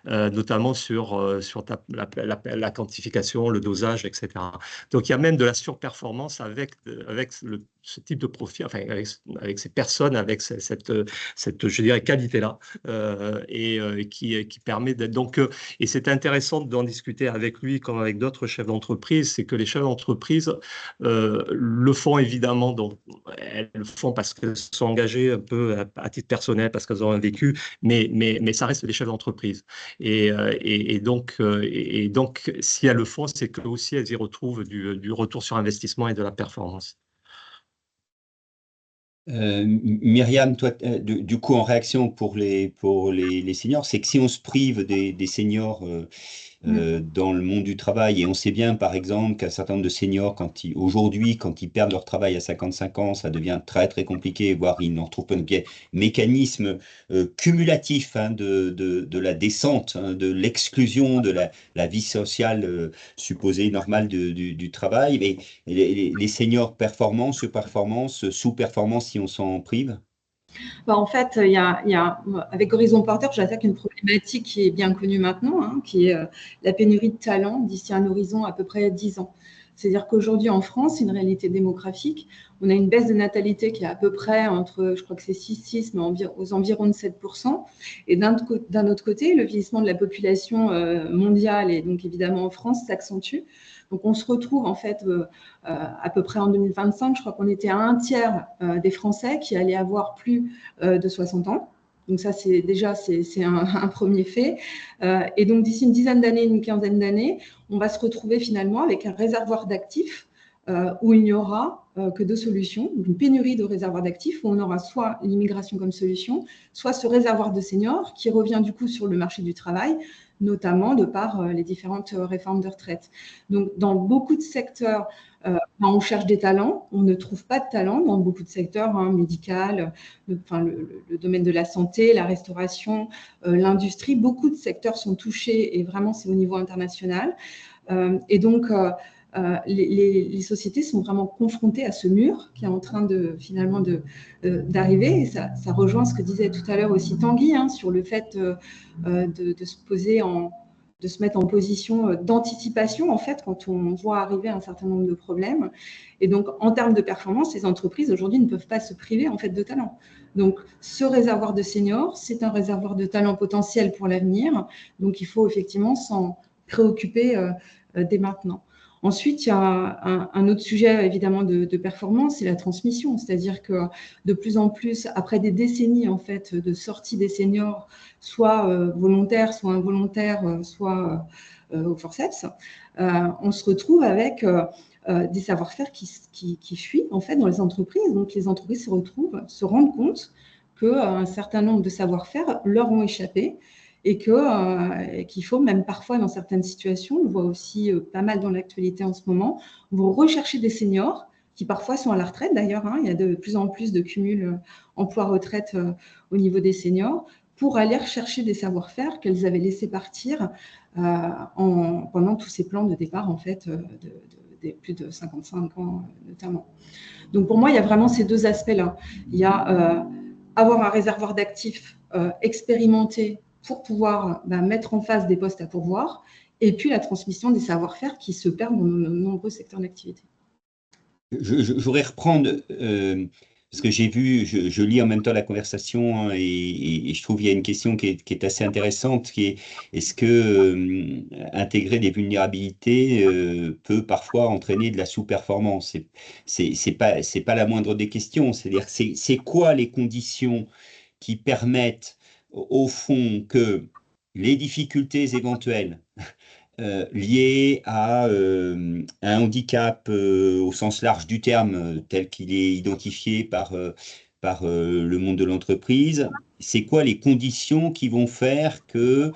[SPEAKER 5] notamment sur la quantification, le dosage, etc. Donc, il y a même de la surperformance avec ce type de profil, enfin, avec ces personnes, avec cette je dirais, qualité-là, et qui permet d'être… Donc, et c'est intéressant d'en discuter avec lui comme avec d'autres chefs d'entreprise, c'est que les chefs d'entreprise le font évidemment, donc elles le font parce qu'elles sont engagées un peu à titre personnel, parce qu'elles ont un vécu, mais ça reste des chefs d'entreprise. Et donc, si elles le font, c'est que aussi elles y retrouvent du retour sur investissement et de la performance.
[SPEAKER 2] Myriam, toi, du coup, en réaction pour les seniors, c'est que si on se prive des seniors dans le monde du travail, et on sait bien, par exemple, qu'un certain nombre de seniors, aujourd'hui, quand ils perdent leur travail à 55 ans, ça devient très, très compliqué, voire ils n'en retrouvent pas de mécanisme cumulatif hein, de la descente, hein, de l'exclusion de la vie sociale supposée normale du travail. Mais les seniors performance, sous-performance, sous-performance si on s'en prive?
[SPEAKER 4] En fait, avec Horizon Porter, j'attaque une problématique qui est bien connue maintenant, hein, qui est la pénurie de talent d'ici un horizon à peu près 10 ans. C'est-à-dire qu'aujourd'hui, en France, c'est une réalité démographique. On a une baisse de natalité qui est à peu près entre, je crois que c'est 6,6, mais aux environs de 7%. Et d'un autre côté, le vieillissement de la population mondiale, et donc évidemment en France, s'accentue. Donc, on se retrouve en fait à peu près en 2025, je crois qu'on était à 1/3 des Français qui allaient avoir plus de 60 ans. Donc ça, c'est un premier fait. Et donc, d'ici une dizaine d'années, une quinzaine d'années, on va se retrouver finalement avec un réservoir d'actifs où il n'y aura que deux solutions, une pénurie de réservoirs d'actifs, où on aura soit l'immigration comme solution, soit ce réservoir de seniors qui revient du coup sur le marché du travail, notamment de par les différentes réformes de retraite. Donc, dans beaucoup de secteurs, on cherche des talents, on ne trouve pas de talents dans beaucoup de secteurs, hein, médical, le domaine de la santé, la restauration, l'industrie. Beaucoup de secteurs sont touchés et vraiment, c'est au niveau international. Et donc, les sociétés sont vraiment confrontées à ce mur qui est en train finalement d'arriver. Et ça rejoint ce que disait tout à l'heure aussi Tanguy hein, sur le fait de se mettre en position d'anticipation en fait quand on voit arriver un certain nombre de problèmes. Et donc, en termes de performance, les entreprises aujourd'hui ne peuvent pas se priver en fait de talent. Donc, ce réservoir de seniors, c'est un réservoir de talent potentiel pour l'avenir. Donc, il faut effectivement s'en préoccuper dès maintenant. Ensuite, il y a un autre sujet évidemment de performance, c'est la transmission. C'est-à-dire que de plus en plus, après des décennies en fait de sortie des seniors, soit volontaires, soit involontaires, soit au forceps, on se retrouve avec des savoir-faire qui fuient en fait dans les entreprises. Donc, les entreprises se rendent compte qu'un certain nombre de savoir-faire leur ont échappé et qu'il faut même parfois dans certaines situations, on le voit aussi pas mal dans l'actualité en ce moment, vous recherchez des seniors qui parfois sont à la retraite d'ailleurs, hein, il y a de plus en plus de cumul emploi-retraite au niveau des seniors, pour aller rechercher des savoir-faire qu'elles avaient laissé partir pendant tous ces plans de départ en fait des plus de 55 ans notamment. Donc pour moi, il y a vraiment ces deux aspects-là. Il y a avoir un réservoir d'actifs expérimenté pour pouvoir mettre en face des postes à pourvoir, et puis la transmission des savoir-faire qui se perdent dans de nombreux secteurs d'activité.
[SPEAKER 2] Je voudrais reprendre, parce que j'ai vu, je lis en même temps la conversation, hein, et je trouve qu'il y a une question qui est assez intéressante, qui est, est-ce que intégrer des vulnérabilités peut parfois entraîner de la sous-performance? C'est pas la moindre des questions, c'est-à-dire c'est quoi les conditions qui permettent au fond que les difficultés éventuelles liées à un handicap au sens large du terme, tel qu'il est identifié par le monde de l'entreprise, c'est quoi les conditions qui vont faire que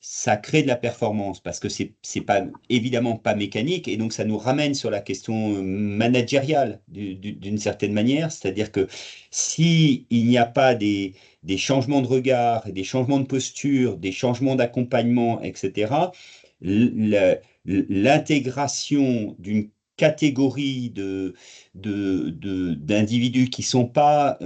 [SPEAKER 2] ça crée de la performance? Parce que c'est pas, évidemment pas mécanique, et donc ça nous ramène sur la question managériale d'une certaine manière, c'est-à-dire que si il n'y a pas des changements de regard, des changements de posture, des changements d'accompagnement, etc., l'intégration d'une catégorie d'individus qui ne sont pas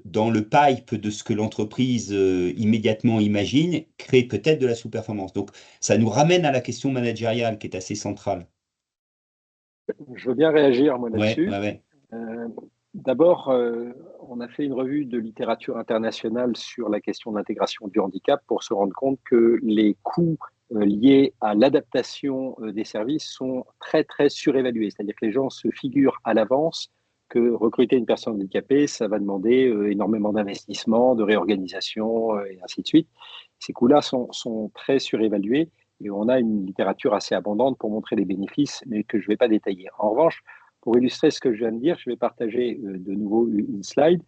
[SPEAKER 2] dans le pipe de ce que l'entreprise immédiatement imagine, crée peut-être de la sous-performance. Donc, ça nous ramène à la question managériale qui est assez centrale.
[SPEAKER 3] Je veux bien réagir, moi,
[SPEAKER 2] Ouais,
[SPEAKER 3] là-dessus.
[SPEAKER 2] ouais, ouais.
[SPEAKER 3] D'abord, on a fait une revue de littérature internationale sur la question de l'intégration du handicap pour se rendre compte que les coûts liés à l'adaptation des services sont très, très surévalués. C'est-à-dire que les gens se figurent à l'avance que recruter une personne handicapée, ça va demander énormément d'investissement, de réorganisation et ainsi de suite. Ces coûts-là sont très surévalués et on a une littérature assez abondante pour montrer les bénéfices, mais que je ne vais pas détailler. En revanche, pour illustrer ce que je viens de dire, je vais partager de nouveau une slide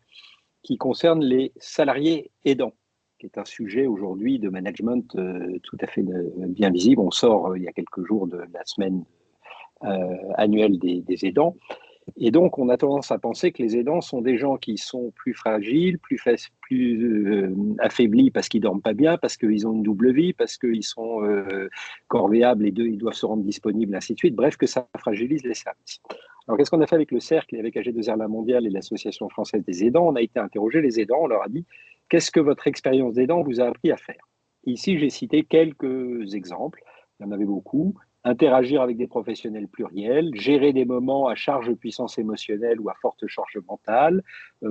[SPEAKER 3] qui concerne les salariés aidants, qui est un sujet aujourd'hui de management tout à fait bien visible. On sort il y a quelques jours de la semaine annuelle des aidants. Et donc, on a tendance à penser que les aidants sont des gens qui sont plus fragiles, plus affaiblis parce qu'ils ne dorment pas bien, parce qu'ils ont une double vie, parce qu'ils sont corvéables et ils doivent se rendre disponibles, ainsi de suite. Bref, que ça fragilise les services. Alors, qu'est-ce qu'on a fait avec le Cercle et avec AG2R Mondiale et l'Association française des aidants? On a été interroger les aidants, on leur a dit « Qu'est-ce que votre expérience d'aidant vous a appris à faire ?» Ici, j'ai cité quelques exemples, il y en avait beaucoup. Interagir avec des professionnels pluriels, gérer des moments à charge puissance émotionnelle ou à forte charge mentale,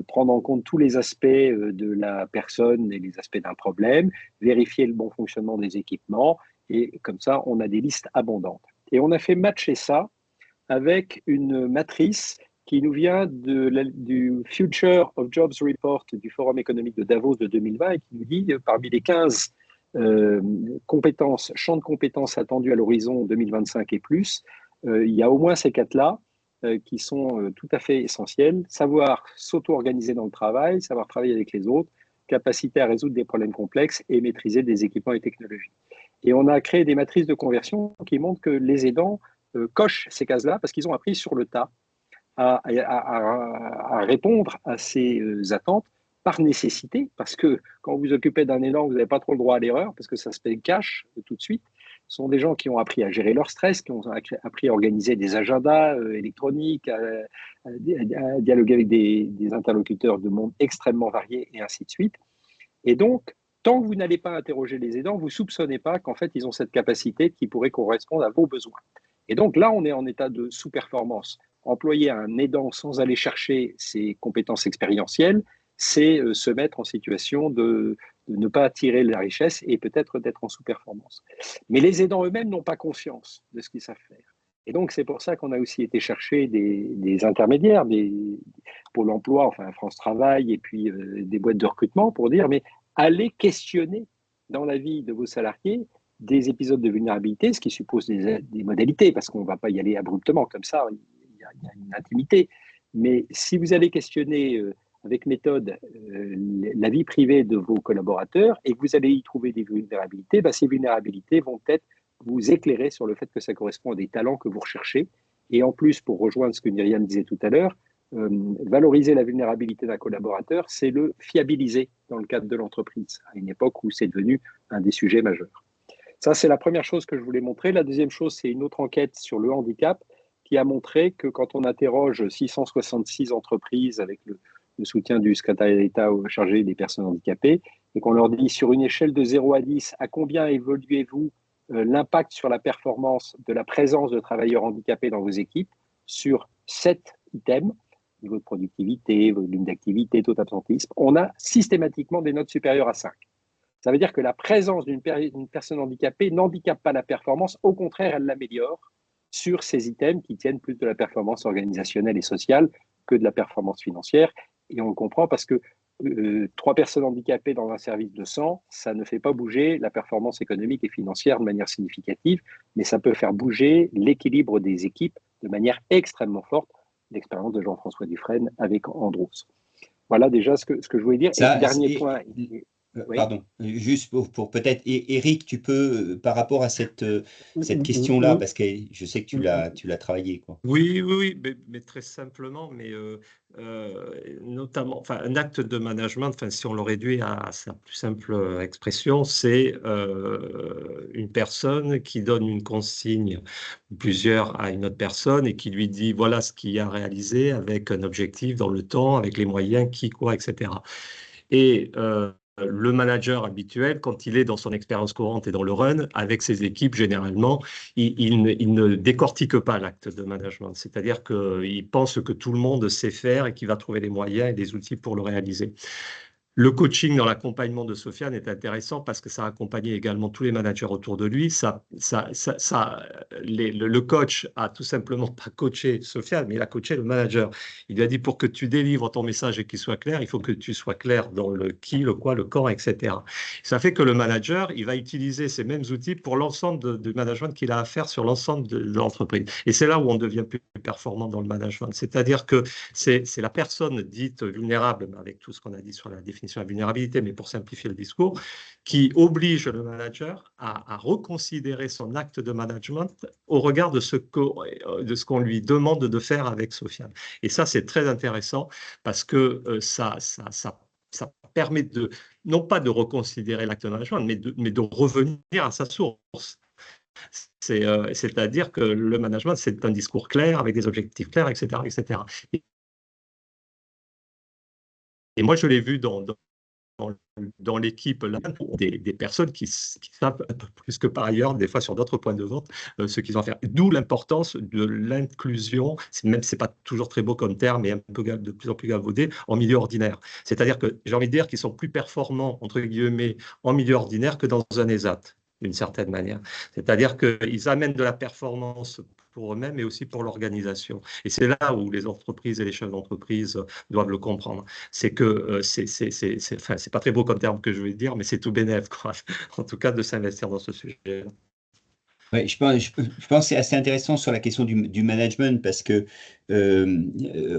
[SPEAKER 3] prendre en compte tous les aspects de la personne et les aspects d'un problème, vérifier le bon fonctionnement des équipements, et comme ça, on a des listes abondantes. Et on a fait matcher ça avec une matrice qui nous vient du Future of Jobs Report du Forum économique de Davos de 2020 et qui nous dit, parmi les 15 champs de compétences attendus à l'horizon 2025 et plus, il y a au moins ces 4-là qui sont tout à fait essentiels. Savoir s'auto-organiser dans le travail, savoir travailler avec les autres, capacité à résoudre des problèmes complexes et maîtriser des équipements et technologies. Et on a créé des matrices de conversion qui montrent que les aidants cochent ces cases-là parce qu'ils ont appris sur le tas à répondre à ces attentes par nécessité, parce que quand vous vous occupez d'un aidant, vous n'avez pas trop le droit à l'erreur, parce que ça se paye cash tout de suite. Ce sont des gens qui ont appris à gérer leur stress, qui ont appris à organiser des agendas électroniques, à dialoguer avec des interlocuteurs de monde extrêmement variés, et ainsi de suite. Et donc, tant que vous n'allez pas interroger les aidants, vous ne soupçonnez pas qu'en fait, ils ont cette capacité qui pourrait correspondre à vos besoins. Et donc là, on est en état de sous-performance. Employer un aidant sans aller chercher ses compétences expérientielles, c'est se mettre en situation de ne pas attirer la richesse et peut-être d'être en sous-performance. Mais les aidants eux-mêmes n'ont pas conscience de ce qu'ils savent faire. Et donc, c'est pour ça qu'on a aussi été chercher des intermédiaires, Pôle emploi, enfin France Travail, et puis des boîtes de recrutement pour dire, mais allez questionner dans la vie de vos salariés des épisodes de vulnérabilité, ce qui suppose des modalités, parce qu'on ne va pas y aller abruptement comme ça, il y a une intimité. Mais si vous allez questionner avec méthode la vie privée de vos collaborateurs et que vous allez y trouver des vulnérabilités, ces vulnérabilités vont peut-être vous éclairer sur le fait que ça correspond à des talents que vous recherchez. Et en plus, pour rejoindre ce que Myriam disait tout à l'heure, valoriser la vulnérabilité d'un collaborateur, c'est le fiabiliser dans le cadre de l'entreprise, à une époque où c'est devenu un des sujets majeurs. Ça, c'est la première chose que je voulais montrer. La deuxième chose, c'est une autre enquête sur le handicap qui a montré que quand on interroge 666 entreprises avec le soutien du secrétariat d'État chargé des personnes handicapées, et qu'on leur dit sur une échelle de 0 à 10, à combien évoluez-vous l'impact sur la performance de la présence de travailleurs handicapés dans vos équipes sur 7 items, niveau de productivité, volume d'activité, taux d'absentéisme, on a systématiquement des notes supérieures à 5. Ça veut dire que la présence d'une personne handicapée n'handicape pas la performance, au contraire, elle l'améliore sur ces items qui tiennent plus de la performance organisationnelle et sociale que de la performance financière. Et on le comprend parce que 3 personnes handicapées dans un service de 100, ça ne fait pas bouger la performance économique et financière de manière significative, mais ça peut faire bouger l'équilibre des équipes de manière extrêmement forte. L'expérience de Jean-François Dufresne avec Andros. Voilà déjà ce que je voulais dire.
[SPEAKER 2] Ça,
[SPEAKER 3] et dernier point. Oui.
[SPEAKER 2] Pardon, juste pour peut-être, Eric, tu peux, par rapport à cette question-là,
[SPEAKER 3] Oui.
[SPEAKER 2] parce que je sais que tu l'as travaillé, quoi.
[SPEAKER 5] Oui, oui, oui, mais très simplement, notamment, enfin, un acte de management, enfin, si on le réduit à sa plus simple expression, c'est une personne qui donne une consigne, plusieurs à une autre personne, et qui lui dit voilà ce qu'il y a à réaliser avec un objectif dans le temps, avec les moyens, qui, quoi, etc. Et le manager habituel, quand il est dans son expérience courante et dans le run, avec ses équipes, généralement, il ne décortique pas l'acte de management. C'est-à-dire qu'il pense que tout le monde sait faire et qu'il va trouver les moyens et des outils pour le réaliser. Le coaching dans l'accompagnement de Sofiane est intéressant parce que ça a accompagné également tous les managers autour de lui. Le coach a tout simplement pas coaché Sofiane, mais il a coaché le manager. Il lui a dit pour que tu délivres ton message et qu'il soit clair, il faut que tu sois clair dans le qui, le quoi, le quand, etc. Ça fait que le manager, il va utiliser ces mêmes outils pour l'ensemble du management qu'il a à faire sur l'ensemble de l'entreprise. Et c'est là où on devient plus performant dans le management. C'est-à-dire que c'est la personne dite vulnérable, avec tout ce qu'on a dit sur la définition de la vulnérabilité, mais pour simplifier le discours, qui oblige le manager à reconsidérer son acte de management au regard de ce qu'on lui demande de faire avec Sofiane. Et ça, c'est très intéressant parce que ça permet non pas de reconsidérer l'acte de management, mais de revenir à sa source. C'est-à-dire que le management, c'est un discours clair, avec des objectifs clairs, etc. etc. Et moi, je l'ai vu dans l'équipe là, des personnes qui savent un peu plus que par ailleurs, des fois sur d'autres points de vente, ce qu'ils vont faire. D'où l'importance de l'inclusion, même si ce n'est pas toujours très beau comme terme, mais un peu de plus en plus galvaudé, en milieu ordinaire. C'est-à-dire que j'ai envie de dire qu'ils sont plus performants, entre guillemets, en milieu ordinaire que dans un ESAT, d'une certaine manière. C'est-à-dire qu'ils amènent de la performance pour eux-mêmes, mais aussi pour l'organisation. Et c'est là où les entreprises et les chefs d'entreprise doivent le comprendre. C'est que c'est pas très beau comme terme que je vais dire, mais c'est tout bénef, quoi. En tout cas, de s'investir dans ce sujet.
[SPEAKER 2] Ouais, je pense que c'est assez intéressant sur la question du management parce que,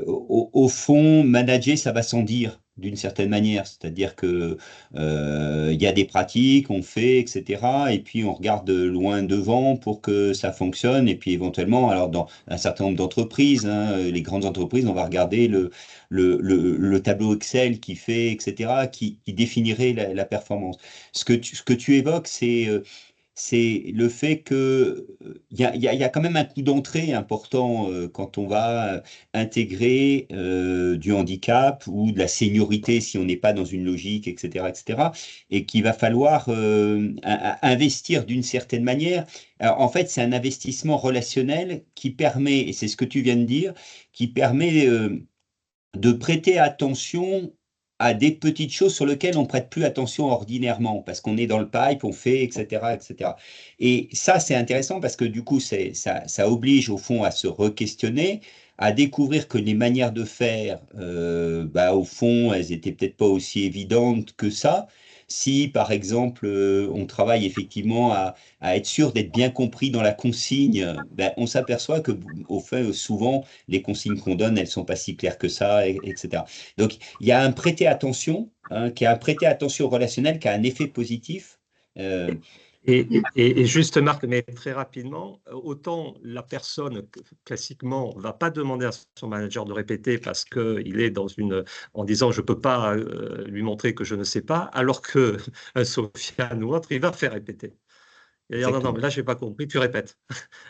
[SPEAKER 2] au fond, manager, ça va sans dire d'une certaine manière. C'est-à-dire que il y a des pratiques, on fait, etc. Et puis on regarde loin devant pour que ça fonctionne. Et puis éventuellement, alors dans un certain nombre d'entreprises, hein, les grandes entreprises, on va regarder le tableau Excel qui fait, etc., qui définirait la performance. Ce que tu évoques, c'est le fait que y a quand même un coup d'entrée important quand on va intégrer du handicap ou de la seniorité si on n'est pas dans une logique, etc., etc., et qu'il va falloir investir d'une certaine manière. Alors, en fait, c'est un investissement relationnel qui permet, et c'est ce que tu viens de dire, qui permet de prêter attention à des petites choses sur lesquelles on prête plus attention ordinairement, parce qu'on est dans le pipe, on fait, etc., etc. Et ça, c'est intéressant parce que du coup, ça oblige au fond à se re-questionner, à découvrir que les manières de faire, au fond, elles étaient peut-être pas aussi évidentes que ça. Si, par exemple, on travaille effectivement à être sûr d'être bien compris dans la consigne, on s'aperçoit que, au fait, souvent, les consignes qu'on donne, elles sont pas si claires que ça, etc. Donc, il y a un prêter attention, hein, qui a un prêter attention relationnel, qui a un effet positif. Euh,
[SPEAKER 5] Et juste, Marc, mais très rapidement, autant la personne, classiquement, ne va pas demander à son manager de répéter parce qu'il est en disant je ne peux pas lui montrer que je ne sais pas, alors qu'un Sofiane ou autre, il va faire répéter. Et dire non, mais là, je n'ai pas compris, tu répètes.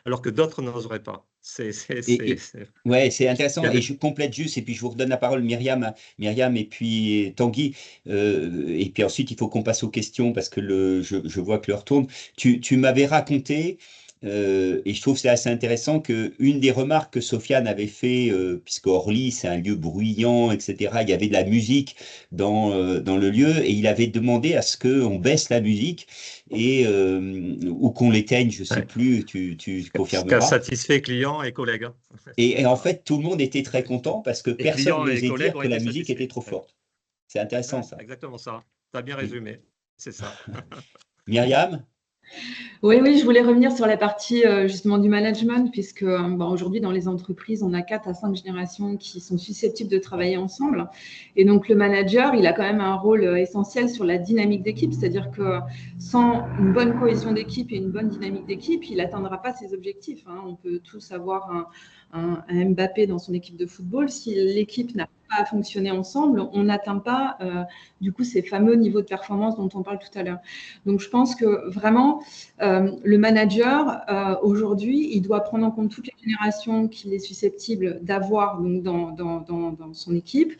[SPEAKER 5] Alors que d'autres n'oseraient pas.
[SPEAKER 2] Ouais, c'est intéressant. Et je complète juste, et puis je vous redonne la parole, Myriam et puis Tanguy. Et puis ensuite, il faut qu'on passe aux questions parce que je vois que l'heure tourne. Tu m'avais raconté, et je trouve que c'est assez intéressant, qu'une des remarques que Sofiane avait fait, puisque Orly, c'est un lieu bruyant, etc., il y avait de la musique dans le lieu, et il avait demandé à ce qu'on baisse la musique ou qu'on l'éteigne, je ne sais plus, tu
[SPEAKER 5] Ce qui a
[SPEAKER 2] confirmeras.
[SPEAKER 5] satisfait clients et collègues. Hein.
[SPEAKER 2] Et en fait, tout le monde était très content parce que
[SPEAKER 5] Et
[SPEAKER 2] personne
[SPEAKER 5] clients et
[SPEAKER 2] n'osait
[SPEAKER 5] collègues
[SPEAKER 2] dire
[SPEAKER 5] ont
[SPEAKER 2] que la
[SPEAKER 5] été
[SPEAKER 2] musique était
[SPEAKER 5] satisfaits.
[SPEAKER 2] trop forte. C'est intéressant, ça.
[SPEAKER 5] Exactement ça. Tu as bien résumé. C'est ça.
[SPEAKER 2] Myriam?
[SPEAKER 4] Oui, je voulais revenir sur la partie justement du management, puisque aujourd'hui, dans les entreprises, on a 4 à 5 générations qui sont susceptibles de travailler ensemble. Et donc, le manager, il a quand même un rôle essentiel sur la dynamique d'équipe, c'est-à-dire que sans une bonne cohésion d'équipe et une bonne dynamique d'équipe, il n'atteindra pas ses objectifs. On peut tous avoir un Mbappé dans son équipe de football. Si l'équipe n'a pas fonctionné ensemble, on n'atteint pas du coup ces fameux niveaux de performance dont on parle tout à l'heure. Donc, je pense que vraiment, le manager, aujourd'hui, il doit prendre en compte toutes les générations qu'il est susceptible d'avoir dans son équipe.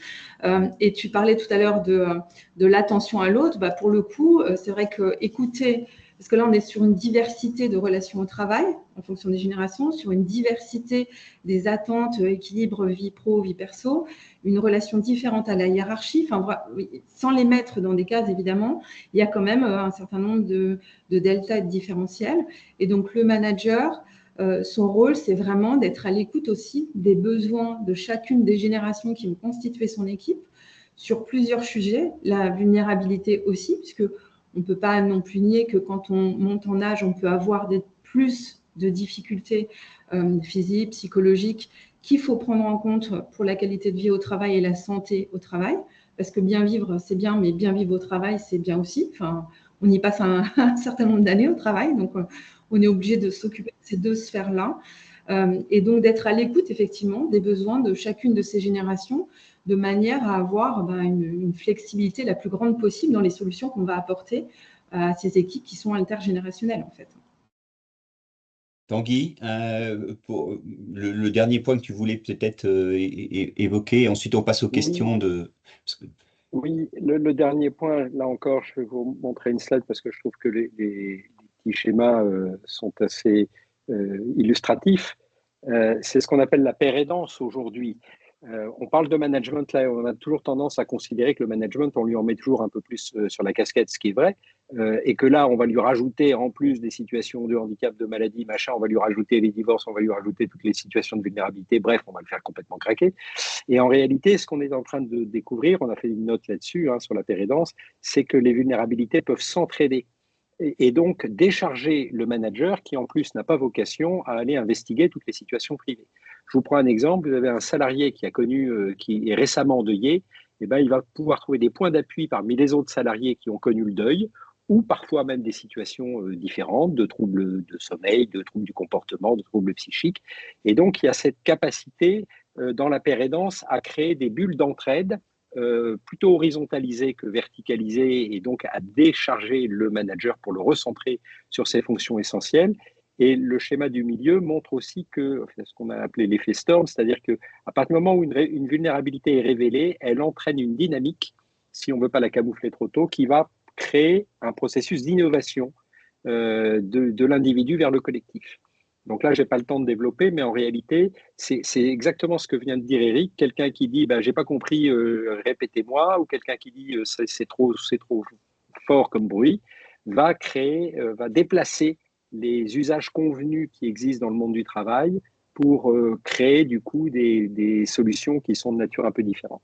[SPEAKER 4] Et tu parlais tout à l'heure de l'attention à l'autre. Pour le coup, c'est vrai que écouter, parce que là, on est sur une diversité de relations au travail en fonction des générations, sur une diversité des attentes, équilibre vie pro, vie perso, une relation différente à la hiérarchie. Sans les mettre dans des cases, évidemment, il y a quand même un certain nombre de delta et de différentiels. Et donc, le manager, son rôle, c'est vraiment d'être à l'écoute aussi des besoins de chacune des générations qui vont constituer son équipe sur plusieurs sujets, la vulnérabilité aussi, puisque on ne peut pas non plus nier que quand on monte en âge, on peut avoir plus de difficultés physiques, psychologiques, qu'il faut prendre en compte pour la qualité de vie au travail et la santé au travail. Parce que bien vivre, c'est bien, mais bien vivre au travail, c'est bien aussi. On y passe un certain nombre d'années au travail, donc on est obligé de s'occuper de ces deux sphères-là. Et donc d'être à l'écoute, effectivement, des besoins de chacune de ces générations, de manière à avoir une flexibilité la plus grande possible dans les solutions qu'on va apporter à ces équipes qui sont intergénérationnelles, en fait.
[SPEAKER 2] Tanguy, pour le dernier point que tu voulais peut-être évoquer, ensuite on passe aux questions de…
[SPEAKER 3] Oui, le dernier point, là encore, je vais vous montrer une slide parce que je trouve que les petits schémas sont assez illustratifs. C'est ce qu'on appelle la paire aidance aujourd'hui. On parle de management, là, on a toujours tendance à considérer que le management, on lui en met toujours un peu plus sur la casquette, ce qui est vrai, et que là, on va lui rajouter, en plus des situations de handicap, de maladie, machin, on va lui rajouter les divorces, on va lui rajouter toutes les situations de vulnérabilité, bref, on va le faire complètement craquer. Et en réalité, ce qu'on est en train de découvrir, on a fait une note là-dessus, sur la paire aidance, c'est que les vulnérabilités peuvent s'entraider. Et donc décharger le manager qui en plus n'a pas vocation à aller investiguer toutes les situations privées. Je vous prends un exemple, vous avez un salarié qui a connu, qui est récemment endeuillé, et ben, il va pouvoir trouver des points d'appui parmi les autres salariés qui ont connu le deuil, ou parfois même des situations différentes, de troubles de sommeil, de troubles du comportement, de troubles psychiques. Et donc il y a cette capacité dans la paire aidance à créer des bulles d'entraide plutôt horizontalisé que verticalisé, et donc à décharger le manager pour le recentrer sur ses fonctions essentielles. Et le schéma du milieu montre aussi que ce qu'on a appelé l'effet Storm, c'est-à-dire qu'à partir du moment où une vulnérabilité est révélée, elle entraîne une dynamique, si on ne veut pas la camoufler trop tôt, qui va créer un processus d'innovation de l'individu vers le collectif. Donc là, je n'ai pas le temps de développer, mais en réalité, c'est exactement ce que vient de dire Eric. Quelqu'un qui dit j'ai pas compris, répétez-moi, ou quelqu'un qui dit c'est trop fort comme bruit, va déplacer les usages convenus qui existent dans le monde du travail pour créer du coup des solutions qui sont de nature un peu différente.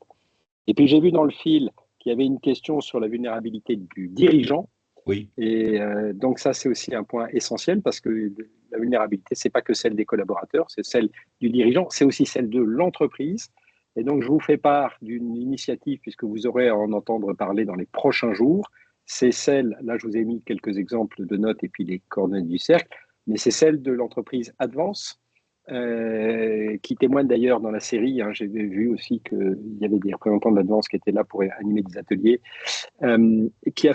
[SPEAKER 3] Et puis j'ai vu dans le fil qu'il y avait une question sur la vulnérabilité du dirigeant.
[SPEAKER 2] Oui.
[SPEAKER 3] Et donc ça, c'est aussi un point essentiel parce que la vulnérabilité, c'est pas que celle des collaborateurs, c'est celle du dirigeant, c'est aussi celle de l'entreprise. Et donc, je vous fais part d'une initiative, puisque vous aurez à en entendre parler dans les prochains jours. C'est celle, là, je vous ai mis quelques exemples de notes et puis les coordonnées du cercle, mais c'est celle de l'entreprise Advance, qui témoigne d'ailleurs dans la série. J'ai vu aussi qu'il y avait des représentants de l'Advance qui étaient là pour animer des ateliers. Qui a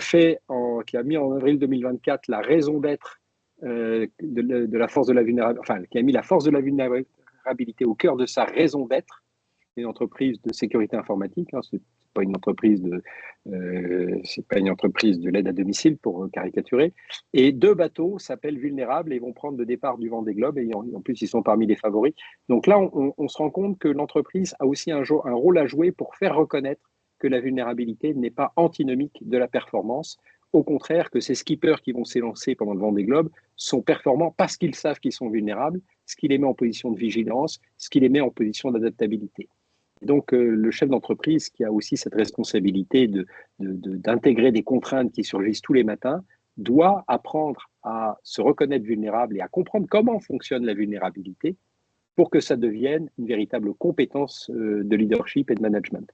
[SPEAKER 3] mis en avril 2024 la raison d'être de la force de la vulnérabilité, qui a mis la force de la vulnérabilité au cœur de sa raison d'être, une entreprise de sécurité informatique. C'est pas une entreprise de l'aide à domicile pour caricaturer. Et 2 bateaux s'appellent Vulnérables et vont prendre le départ du Vendée Globe, et en plus ils sont parmi les favoris. Donc là, on se rend compte que l'entreprise a aussi un rôle à jouer pour faire reconnaître que la vulnérabilité n'est pas antinomique de la performance. Au contraire, que ces skippers qui vont s'élancer pendant le Vendée Globe sont performants parce qu'ils savent qu'ils sont vulnérables, ce qui les met en position de vigilance, ce qui les met en position d'adaptabilité. Donc, le chef d'entreprise qui a aussi cette responsabilité d'intégrer des contraintes qui surgissent tous les matins doit apprendre à se reconnaître vulnérable et à comprendre comment fonctionne la vulnérabilité pour que ça devienne une véritable compétence de leadership et de management.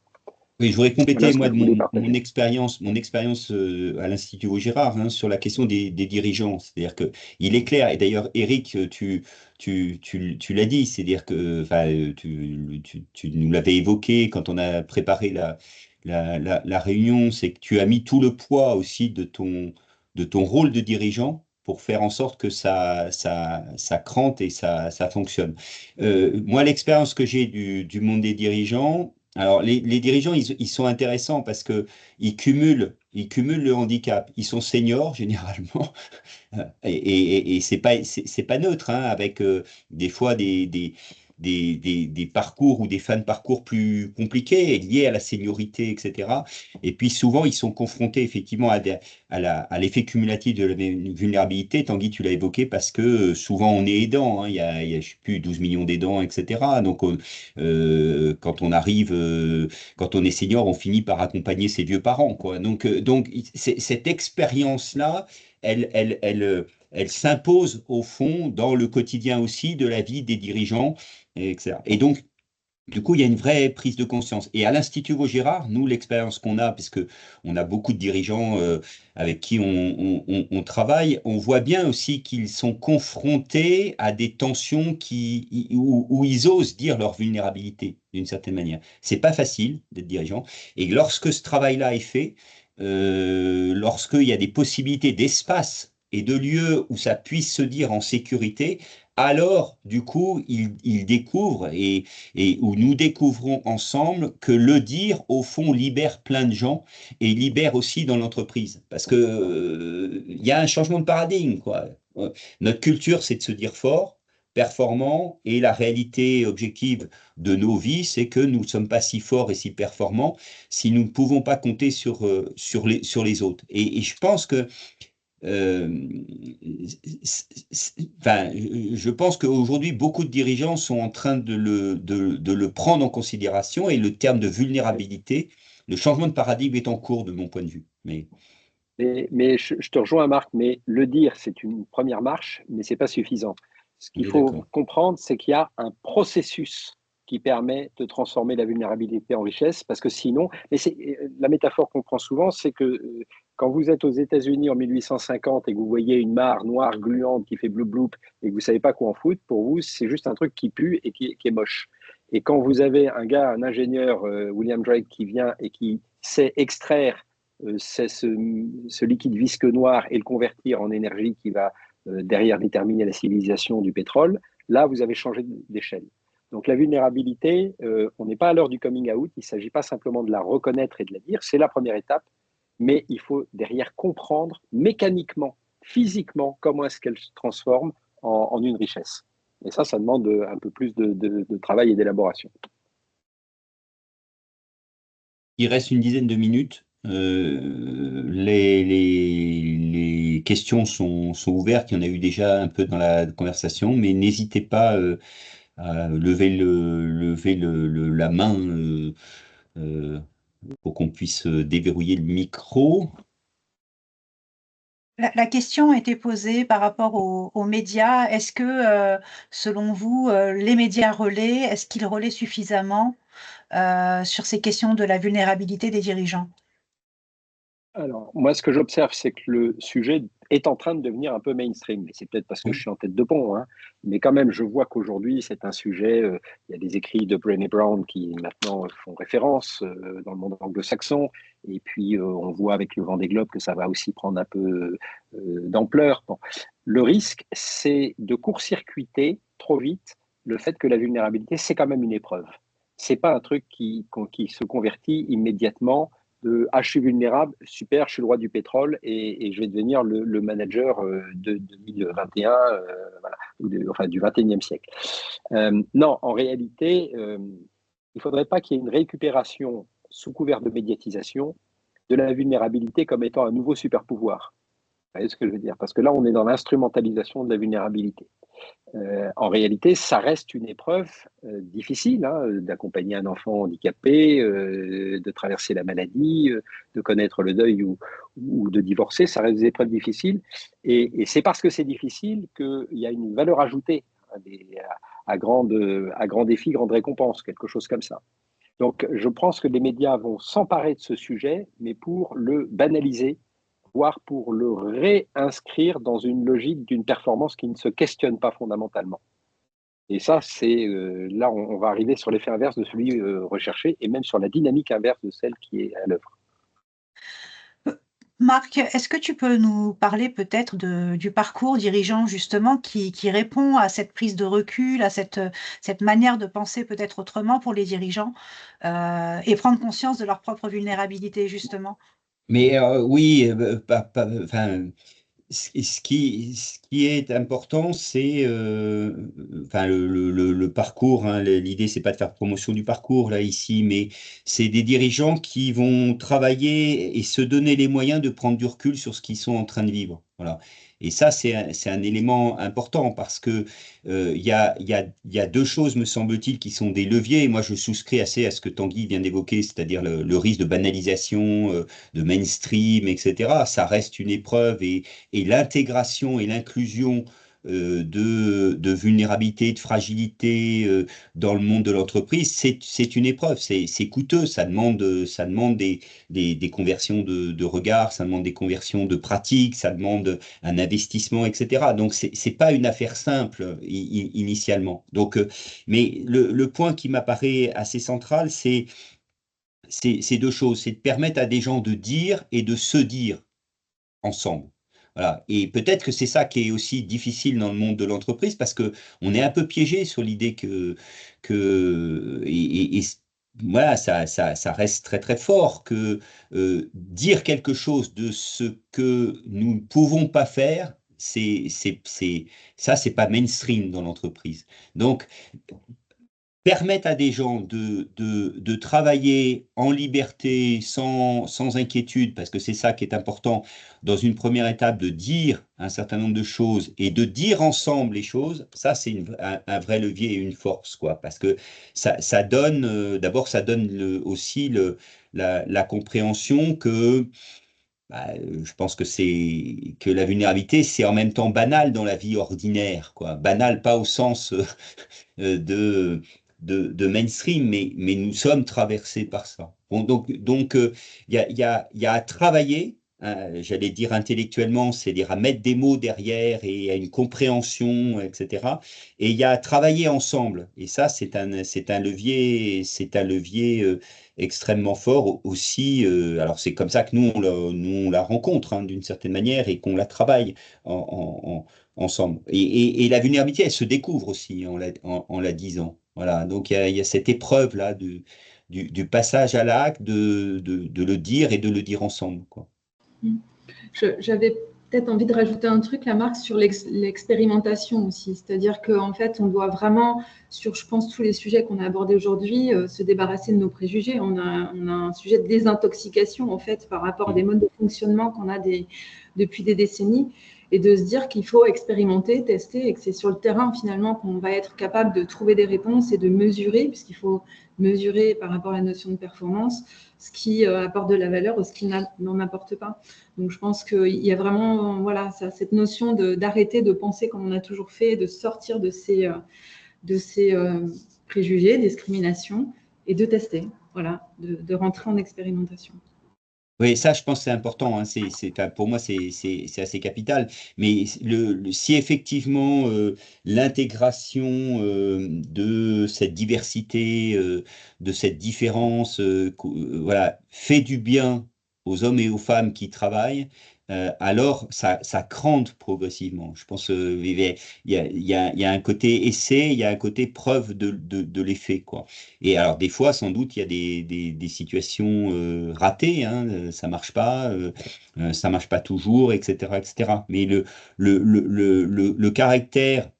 [SPEAKER 2] Oui, je voudrais
[SPEAKER 3] Voilà
[SPEAKER 2] compléter,
[SPEAKER 3] ce que
[SPEAKER 2] moi,
[SPEAKER 3] je
[SPEAKER 2] de
[SPEAKER 3] voulais
[SPEAKER 2] mon
[SPEAKER 3] partager.
[SPEAKER 2] expérience, à l'Institut Vaugirard, hein, sur la question des dirigeants. C'est-à-dire que il est clair, et d'ailleurs, Eric, tu l'as dit, c'est-à-dire que, enfin, tu nous l'avais évoqué quand on a préparé la réunion, c'est que tu as mis tout le poids aussi de ton rôle de dirigeant pour faire en sorte que ça crante et ça fonctionne. Moi, l'expérience que j'ai du monde des dirigeants, alors les dirigeants, ils sont intéressants parce que ils cumulent le handicap. Ils sont seniors généralement et c'est pas neutre, hein, avec des fois des parcours ou des fins de parcours plus compliqués liés à la seniorité, etc. Et puis souvent, ils sont confrontés effectivement à l'effet cumulatif de la vulnérabilité. Tanguy, tu l'as évoqué, parce que souvent on est aidant, hein, je sais plus, 12 millions d'aidants, etc. Donc quand on arrive, quand on est senior, on finit par accompagner ses vieux parents, quoi. Donc cette expérience-là, elle s'impose au fond dans le quotidien aussi de la vie des dirigeants, etc. Et donc, du coup, il y a une vraie prise de conscience. Et à l'Institut Vaugirard, nous, l'expérience qu'on a, puisque on a beaucoup de dirigeants avec qui on travaille, on voit bien aussi qu'ils sont confrontés à des tensions où ils osent dire leur vulnérabilité, d'une certaine manière. C'est pas facile d'être dirigeant. Et lorsque ce travail-là est fait, lorsqu'il y a des possibilités d'espace et de lieux où ça puisse se dire en sécurité, alors, du coup, ils découvrent et où nous découvrons ensemble que le dire, au fond, libère plein de gens et libère aussi dans l'entreprise. Parce que, il y a un changement de paradigme, quoi. Notre culture, c'est de se dire fort, performant, et la réalité objective de nos vies, c'est que nous ne sommes pas si forts et si performants si nous ne pouvons pas compter sur les autres. Et je pense que enfin, je pense qu'aujourd'hui, beaucoup de dirigeants sont en train de le prendre en considération, et le terme de vulnérabilité, le changement de paradigme est en cours de mon point de vue.
[SPEAKER 3] Mais je te rejoins, Marc, mais le dire, c'est une première marche, mais ce n'est pas suffisant. Ce
[SPEAKER 2] On
[SPEAKER 3] qu'il
[SPEAKER 2] est
[SPEAKER 3] faut
[SPEAKER 2] d'accord.
[SPEAKER 3] comprendre, c'est qu'il y a un processus qui permet de transformer la vulnérabilité en richesse, parce que sinon, mais la métaphore qu'on prend souvent, c'est que quand vous êtes aux États-Unis en 1850 et que vous voyez une mare noire gluante qui fait blou bloup et que vous ne savez pas quoi en foutre, pour vous, c'est juste un truc qui pue et qui est moche. Et quand vous avez un gars, un ingénieur, William Drake, qui vient et qui sait extraire c'est ce liquide visqueux noir et le convertir en énergie qui va derrière déterminer la civilisation du pétrole, là, vous avez changé d'échelle. Donc la vulnérabilité, on n'est pas à l'heure du coming out, il ne s'agit pas simplement de la reconnaître et de la dire, c'est la première étape, mais il faut derrière comprendre mécaniquement, physiquement, comment est-ce qu'elle se transforme en une richesse. Et ça demande un peu plus de travail et d'élaboration.
[SPEAKER 2] Il reste une dizaine de minutes. Les questions sont ouvertes. Il y en a eu déjà un peu dans la conversation, mais n'hésitez pas à lever la main euh, pour qu'on puisse déverrouiller le micro.
[SPEAKER 1] La question a été posée par rapport aux médias. Est-ce que, selon vous, les médias relaient, est-ce qu'ils relaient suffisamment sur ces questions de la vulnérabilité des dirigeants?
[SPEAKER 3] Alors, moi, ce que j'observe, c'est que le sujet est en train de devenir un peu mainstream. Mais c'est peut-être parce que je
[SPEAKER 2] Oui.
[SPEAKER 3] suis en tête de pont, hein. Mais quand même, je vois qu'aujourd'hui, c'est un sujet. Il y a des écrits de Brené Brown qui maintenant font référence dans le monde anglo-saxon. Et puis, on voit avec le Vendée Globe que ça va aussi prendre un peu d'ampleur. Bon. Le risque, c'est de court-circuiter trop vite le fait que la vulnérabilité, c'est quand même une épreuve. C'est pas un truc qui se convertit immédiatement je suis vulnérable, super, je suis le roi du pétrole et je vais devenir le manager de 2021, voilà, enfin du 21e siècle. Non, en réalité, il ne faudrait pas qu'il y ait une récupération sous couvert de médiatisation de la vulnérabilité comme étant un nouveau super pouvoir. Vous voyez ce que je veux dire? Parce que là, on est dans l'instrumentalisation de la vulnérabilité. En réalité, ça reste une épreuve difficile, hein, d'accompagner un enfant handicapé, de traverser la maladie, de connaître le deuil ou de divorcer, ça reste des épreuves difficiles. Et c'est parce que c'est difficile qu'il y a une valeur ajoutée à grand défi, grande récompense, quelque chose comme ça. Donc, je pense que les médias vont s'emparer de ce sujet, mais pour le banaliser, voire pour le réinscrire dans une logique d'une performance qui ne se questionne pas fondamentalement. Et ça, c'est là, on va arriver sur l'effet inverse de celui recherché et même sur la dynamique inverse de celle qui est à l'œuvre.
[SPEAKER 1] Marc, est-ce que tu peux nous parler peut-être du parcours dirigeant justement qui répond à cette prise de recul, à cette manière de penser peut-être autrement pour les dirigeants et prendre conscience de leur propre vulnérabilité justement?
[SPEAKER 2] Mais oui, enfin, ce qui est important, c'est enfin, le parcours, hein. L'idée, c'est pas de faire promotion du parcours là ici, mais c'est des dirigeants qui vont travailler et se donner les moyens de prendre du recul sur ce qu'ils sont en train de vivre. Voilà. Et ça, c'est un élément important parce que il y a deux choses, me semble-t-il, qui sont des leviers. Et moi, je souscris assez à ce que Tanguy vient d'évoquer, c'est-à-dire le risque de banalisation, de mainstream, etc. Ça reste une épreuve et l'intégration et l'inclusion de vulnérabilité, de fragilité dans le monde de l'entreprise, c'est une épreuve, c'est coûteux, ça demande des conversions de regard, ça demande des conversions de pratiques, ça demande un investissement, etc. Donc, c'est pas une affaire simple initialement. Donc, mais le point qui m'apparaît assez central, c'est deux choses, c'est de permettre à des gens de dire et de se dire ensemble. Voilà. Et peut-être que c'est ça qui est aussi difficile dans le monde de l'entreprise parce que on est un peu piégé sur l'idée et voilà, ça reste très très fort que dire quelque chose de ce que nous ne pouvons pas faire, ça, c'est pas mainstream dans l'entreprise. Donc, permettre à des gens de travailler en liberté, sans inquiétude, parce que c'est ça qui est important dans une première étape, de dire un certain nombre de choses et de dire ensemble les choses, ça c'est un vrai levier et une force, quoi, parce que ça donne, d'abord ça donne aussi la compréhension que je pense que la vulnérabilité, c'est en même temps banal dans la vie ordinaire, quoi. Banal, pas au sens de, de mainstream, mais nous sommes traversés par ça. Bon, donc il y a à travailler, hein, j'allais dire intellectuellement, c'est-à-dire à mettre des mots derrière et à une compréhension, etc. Et il y a à travailler ensemble. Et ça, c'est un levier extrêmement fort aussi. Alors c'est comme ça que nous on la rencontre, hein, d'une certaine manière et qu'on la travaille ensemble. Et la vulnérabilité, elle se découvre aussi en la disant. Voilà, donc il y a cette épreuve-là du passage à l'acte, de le dire et de le dire ensemble, quoi.
[SPEAKER 4] J'avais peut-être envie de rajouter un truc, la Marc, sur l'expérimentation aussi. C'est-à-dire qu'en fait, on doit vraiment, sur, je pense, tous les sujets qu'on a abordés aujourd'hui, se débarrasser de nos préjugés. On a un sujet de désintoxication, en fait, par rapport à des modes de fonctionnement qu'on a depuis des décennies, et de se dire qu'il faut expérimenter, tester, et que c'est sur le terrain, finalement, qu'on va être capable de trouver des réponses et de mesurer, puisqu'il faut mesurer par rapport à la notion de performance, ce qui apporte de la valeur ou ce qui n'en apporte pas. Donc, je pense qu'il y a vraiment voilà, cette notion d'arrêter de penser comme on a toujours fait, de sortir de ces préjugés, discriminations, et de tester, voilà, de rentrer en expérimentation.
[SPEAKER 2] Oui, ça, je pense que c'est important, hein. Enfin, pour moi, c'est assez capital. Mais si effectivement l'intégration de cette diversité, de cette différence, voilà, fait du bien aux hommes et aux femmes qui travaillent, alors ça crante progressivement. Je pense il y a un côté essai, il y a un côté preuve de l'effet, quoi. Et alors, des fois, sans doute, il y a des situations ratées, hein, ça marche pas toujours, etc., etc. Mais le caractère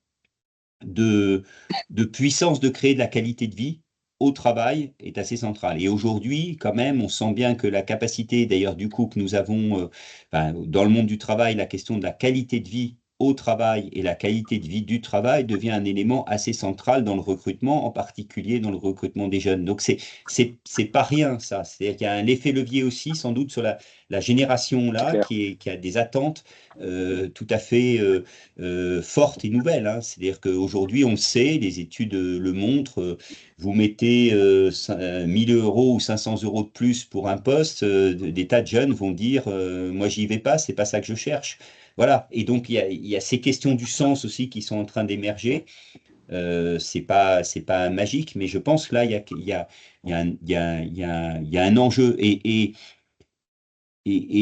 [SPEAKER 2] de, de puissance de créer de la qualité de vie au travail est assez central. Et aujourd'hui, quand même, on sent bien que la capacité, d'ailleurs, du coup, que nous avons enfin, dans le monde du travail, la question de la qualité de vie au travail et la qualité de vie du travail devient un élément assez central dans le recrutement, en particulier dans le recrutement des jeunes. Donc, c'est pas rien, ça. C'est-à-dire qu'il y a un effet levier aussi, sans doute, sur la génération là, qui a des attentes tout à fait fortes et nouvelles. Hein. C'est-à-dire qu'aujourd'hui, on le sait, les études le montrent, vous mettez 1000 € ou 500 € de plus pour un poste, des tas de jeunes vont dire moi, j'y vais pas, c'est pas ça que je cherche. Voilà, et donc il y a ces questions du sens aussi qui sont en train d'émerger. C'est pas magique, mais je pense que là, il y a un enjeu. Et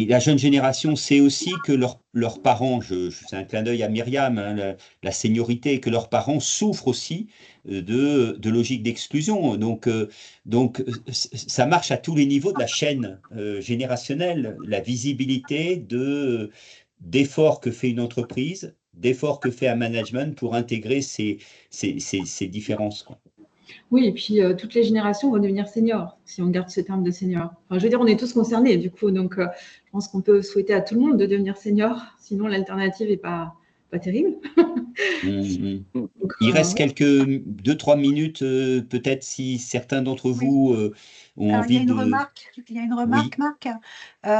[SPEAKER 2] la jeune génération sait aussi que leurs parents, c'est un clin d'œil à Myriam, hein, la seniorité, que leurs parents souffrent aussi de logique d'exclusion. Donc, ça marche à tous les niveaux de la chaîne générationnelle, la visibilité d'efforts que fait une entreprise, d'efforts que fait un management pour intégrer ces différences, quoi.
[SPEAKER 4] Oui, et puis toutes les générations vont devenir seniors, si on garde ce terme de senior. Enfin, je veux dire, on est tous concernés, du coup, donc je pense qu'on peut souhaiter à tout le monde de devenir senior, sinon l'alternative n'est pas terrible.
[SPEAKER 2] Donc, il reste quelques 2-3 minutes, peut-être, si certains d'entre vous ont
[SPEAKER 1] Alors,
[SPEAKER 2] envie
[SPEAKER 1] il y a une remarque, Marc.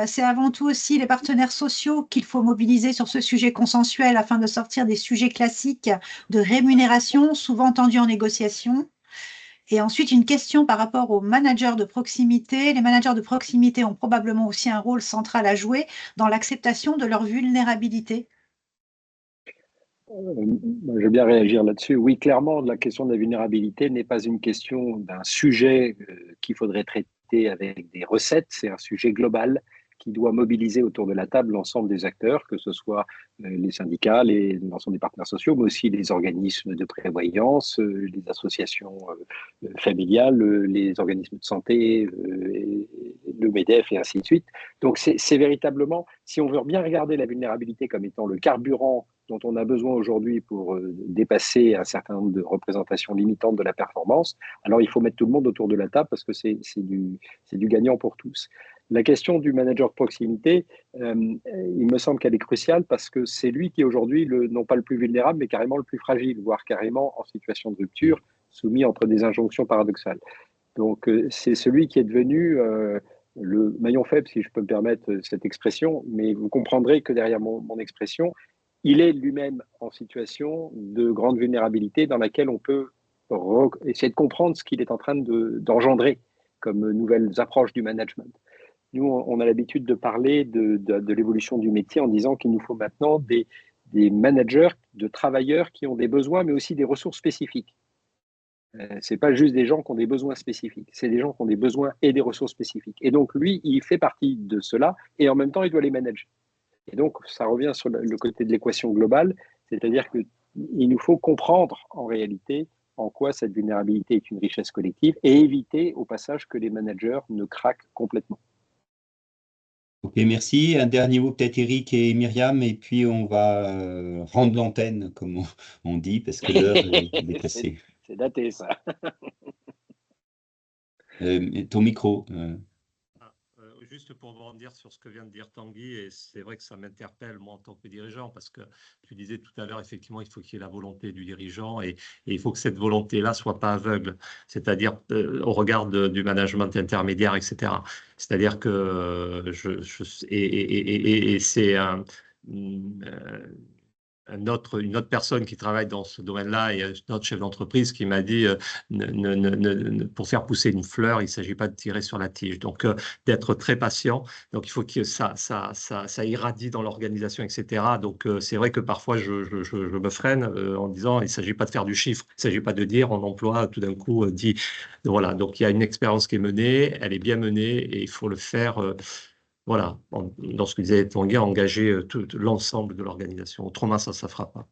[SPEAKER 1] C'est avant tout aussi les partenaires sociaux qu'il faut mobiliser sur ce sujet consensuel afin de sortir des sujets classiques de rémunération, souvent tendus en négociation. Et ensuite, une question par rapport aux managers de proximité. Les managers de proximité ont probablement aussi un rôle central à jouer dans l'acceptation de leur vulnérabilité.
[SPEAKER 3] Je vais bien réagir là-dessus. Oui, clairement, la question de la vulnérabilité n'est pas une question d'un sujet qu'il faudrait traiter avec des recettes. C'est un sujet global qui doit mobiliser autour de la table l'ensemble des acteurs, que ce soit les syndicats, l'ensemble des partenaires sociaux, mais aussi les organismes de prévoyance, les associations familiales, les organismes de santé, le MEDEF et ainsi de suite. Donc c'est véritablement, si on veut bien regarder la vulnérabilité comme étant le carburant dont on a besoin aujourd'hui pour dépasser un certain nombre de représentations limitantes de la performance, alors il faut mettre tout le monde autour de la table parce que c'est du gagnant pour tous. La question du manager de proximité, il me semble qu'elle est cruciale parce que c'est lui qui est aujourd'hui non pas le plus vulnérable, mais carrément le plus fragile, voire carrément en situation de rupture, soumis entre des injonctions paradoxales. Donc c'est celui qui est devenu le maillon faible, si je peux me permettre cette expression, mais vous comprendrez que derrière mon expression, il est lui-même en situation de grande vulnérabilité dans laquelle on peut essayer de comprendre ce qu'il est en train d'engendrer comme nouvelles approches du management. Nous, on a l'habitude de parler de l'évolution du métier en disant qu'il nous faut maintenant des managers de travailleurs qui ont des besoins, mais aussi des ressources spécifiques. Ce n'est pas juste des gens qui ont des besoins spécifiques, c'est des gens qui ont des besoins et des ressources spécifiques. Et donc, lui, il fait partie de cela et en même temps, il doit les manager. Et donc, ça revient sur le côté de l'équation globale, c'est-à-dire qu'il nous faut comprendre en réalité en quoi cette vulnérabilité est une richesse collective et éviter au passage que les managers ne craquent complètement.
[SPEAKER 2] Ok, merci. Un dernier mot peut-être Eric et Myriam, et puis on va rendre l'antenne, comme on dit, parce que l'heure est passée.
[SPEAKER 3] C'est daté, ça.
[SPEAKER 2] Ton micro.
[SPEAKER 5] Juste pour rebondir sur ce que vient de dire Tanguy, et c'est vrai que ça m'interpelle moi en tant que dirigeant, parce que tu disais tout à l'heure, effectivement, il faut qu'il y ait la volonté du dirigeant et il faut que cette volonté-là soit pas aveugle, c'est-à-dire au regard du management intermédiaire, etc. C'est-à-dire que c'est une autre personne qui travaille dans ce domaine-là et un autre chef d'entreprise qui m'a dit pour faire pousser une fleur, il ne s'agit pas de tirer sur la tige. Donc, d'être très patient. Donc, il faut que ça irradie dans l'organisation, etc. Donc, c'est vrai que parfois, je me freine en disant il ne s'agit pas de faire du chiffre. Il ne s'agit pas de dire on emploie tout d'un coup 10. Voilà. Donc, il y a une expérience qui est menée, elle est bien menée et il faut le faire. Voilà, dans ce que disait Tanguy, engager l'ensemble de l'organisation. Autrement, ça ne fera pas.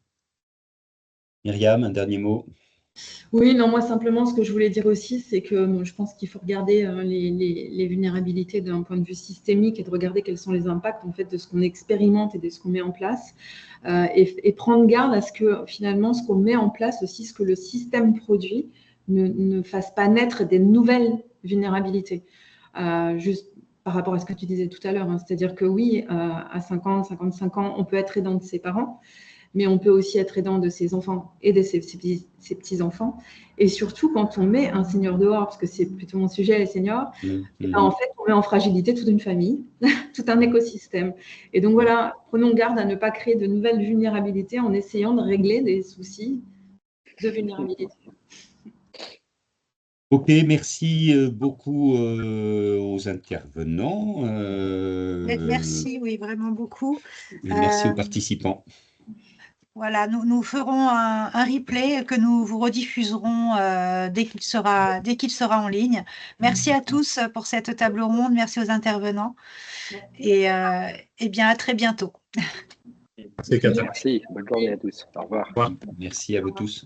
[SPEAKER 2] Myriam, un dernier mot.
[SPEAKER 4] Oui, non, moi simplement, ce que je voulais dire aussi, c'est que je pense qu'il faut regarder les vulnérabilités d'un point de vue systémique et de regarder quels sont les impacts en fait de ce qu'on expérimente et de ce qu'on met en place et prendre garde à ce que finalement ce qu'on met en place aussi, ce que le système produit ne fasse pas naître des nouvelles vulnérabilités. Juste par rapport à ce que tu disais tout à l'heure, hein, c'est-à-dire que oui, à 50, 55 ans, on peut être aidant de ses parents. mais on peut aussi être aidant de ses enfants et de ses petits-enfants. Et surtout, quand on met un senior dehors, parce que c'est plutôt mon sujet, les seniors, en fait, on met en fragilité toute une famille, tout un écosystème. Et donc voilà, prenons garde à ne pas créer de nouvelles vulnérabilités en essayant de régler des soucis de vulnérabilité.
[SPEAKER 2] Ok, merci beaucoup aux intervenants.
[SPEAKER 1] Merci, oui, vraiment beaucoup.
[SPEAKER 2] Et merci aux participants.
[SPEAKER 1] Voilà, nous ferons un replay que nous vous rediffuserons dès qu'il sera en ligne. Merci à tous pour cette table ronde, merci aux intervenants et bien à très bientôt.
[SPEAKER 5] Merci, Catherine.
[SPEAKER 3] Merci, bonne journée à tous. Au revoir.
[SPEAKER 2] Merci à vous tous.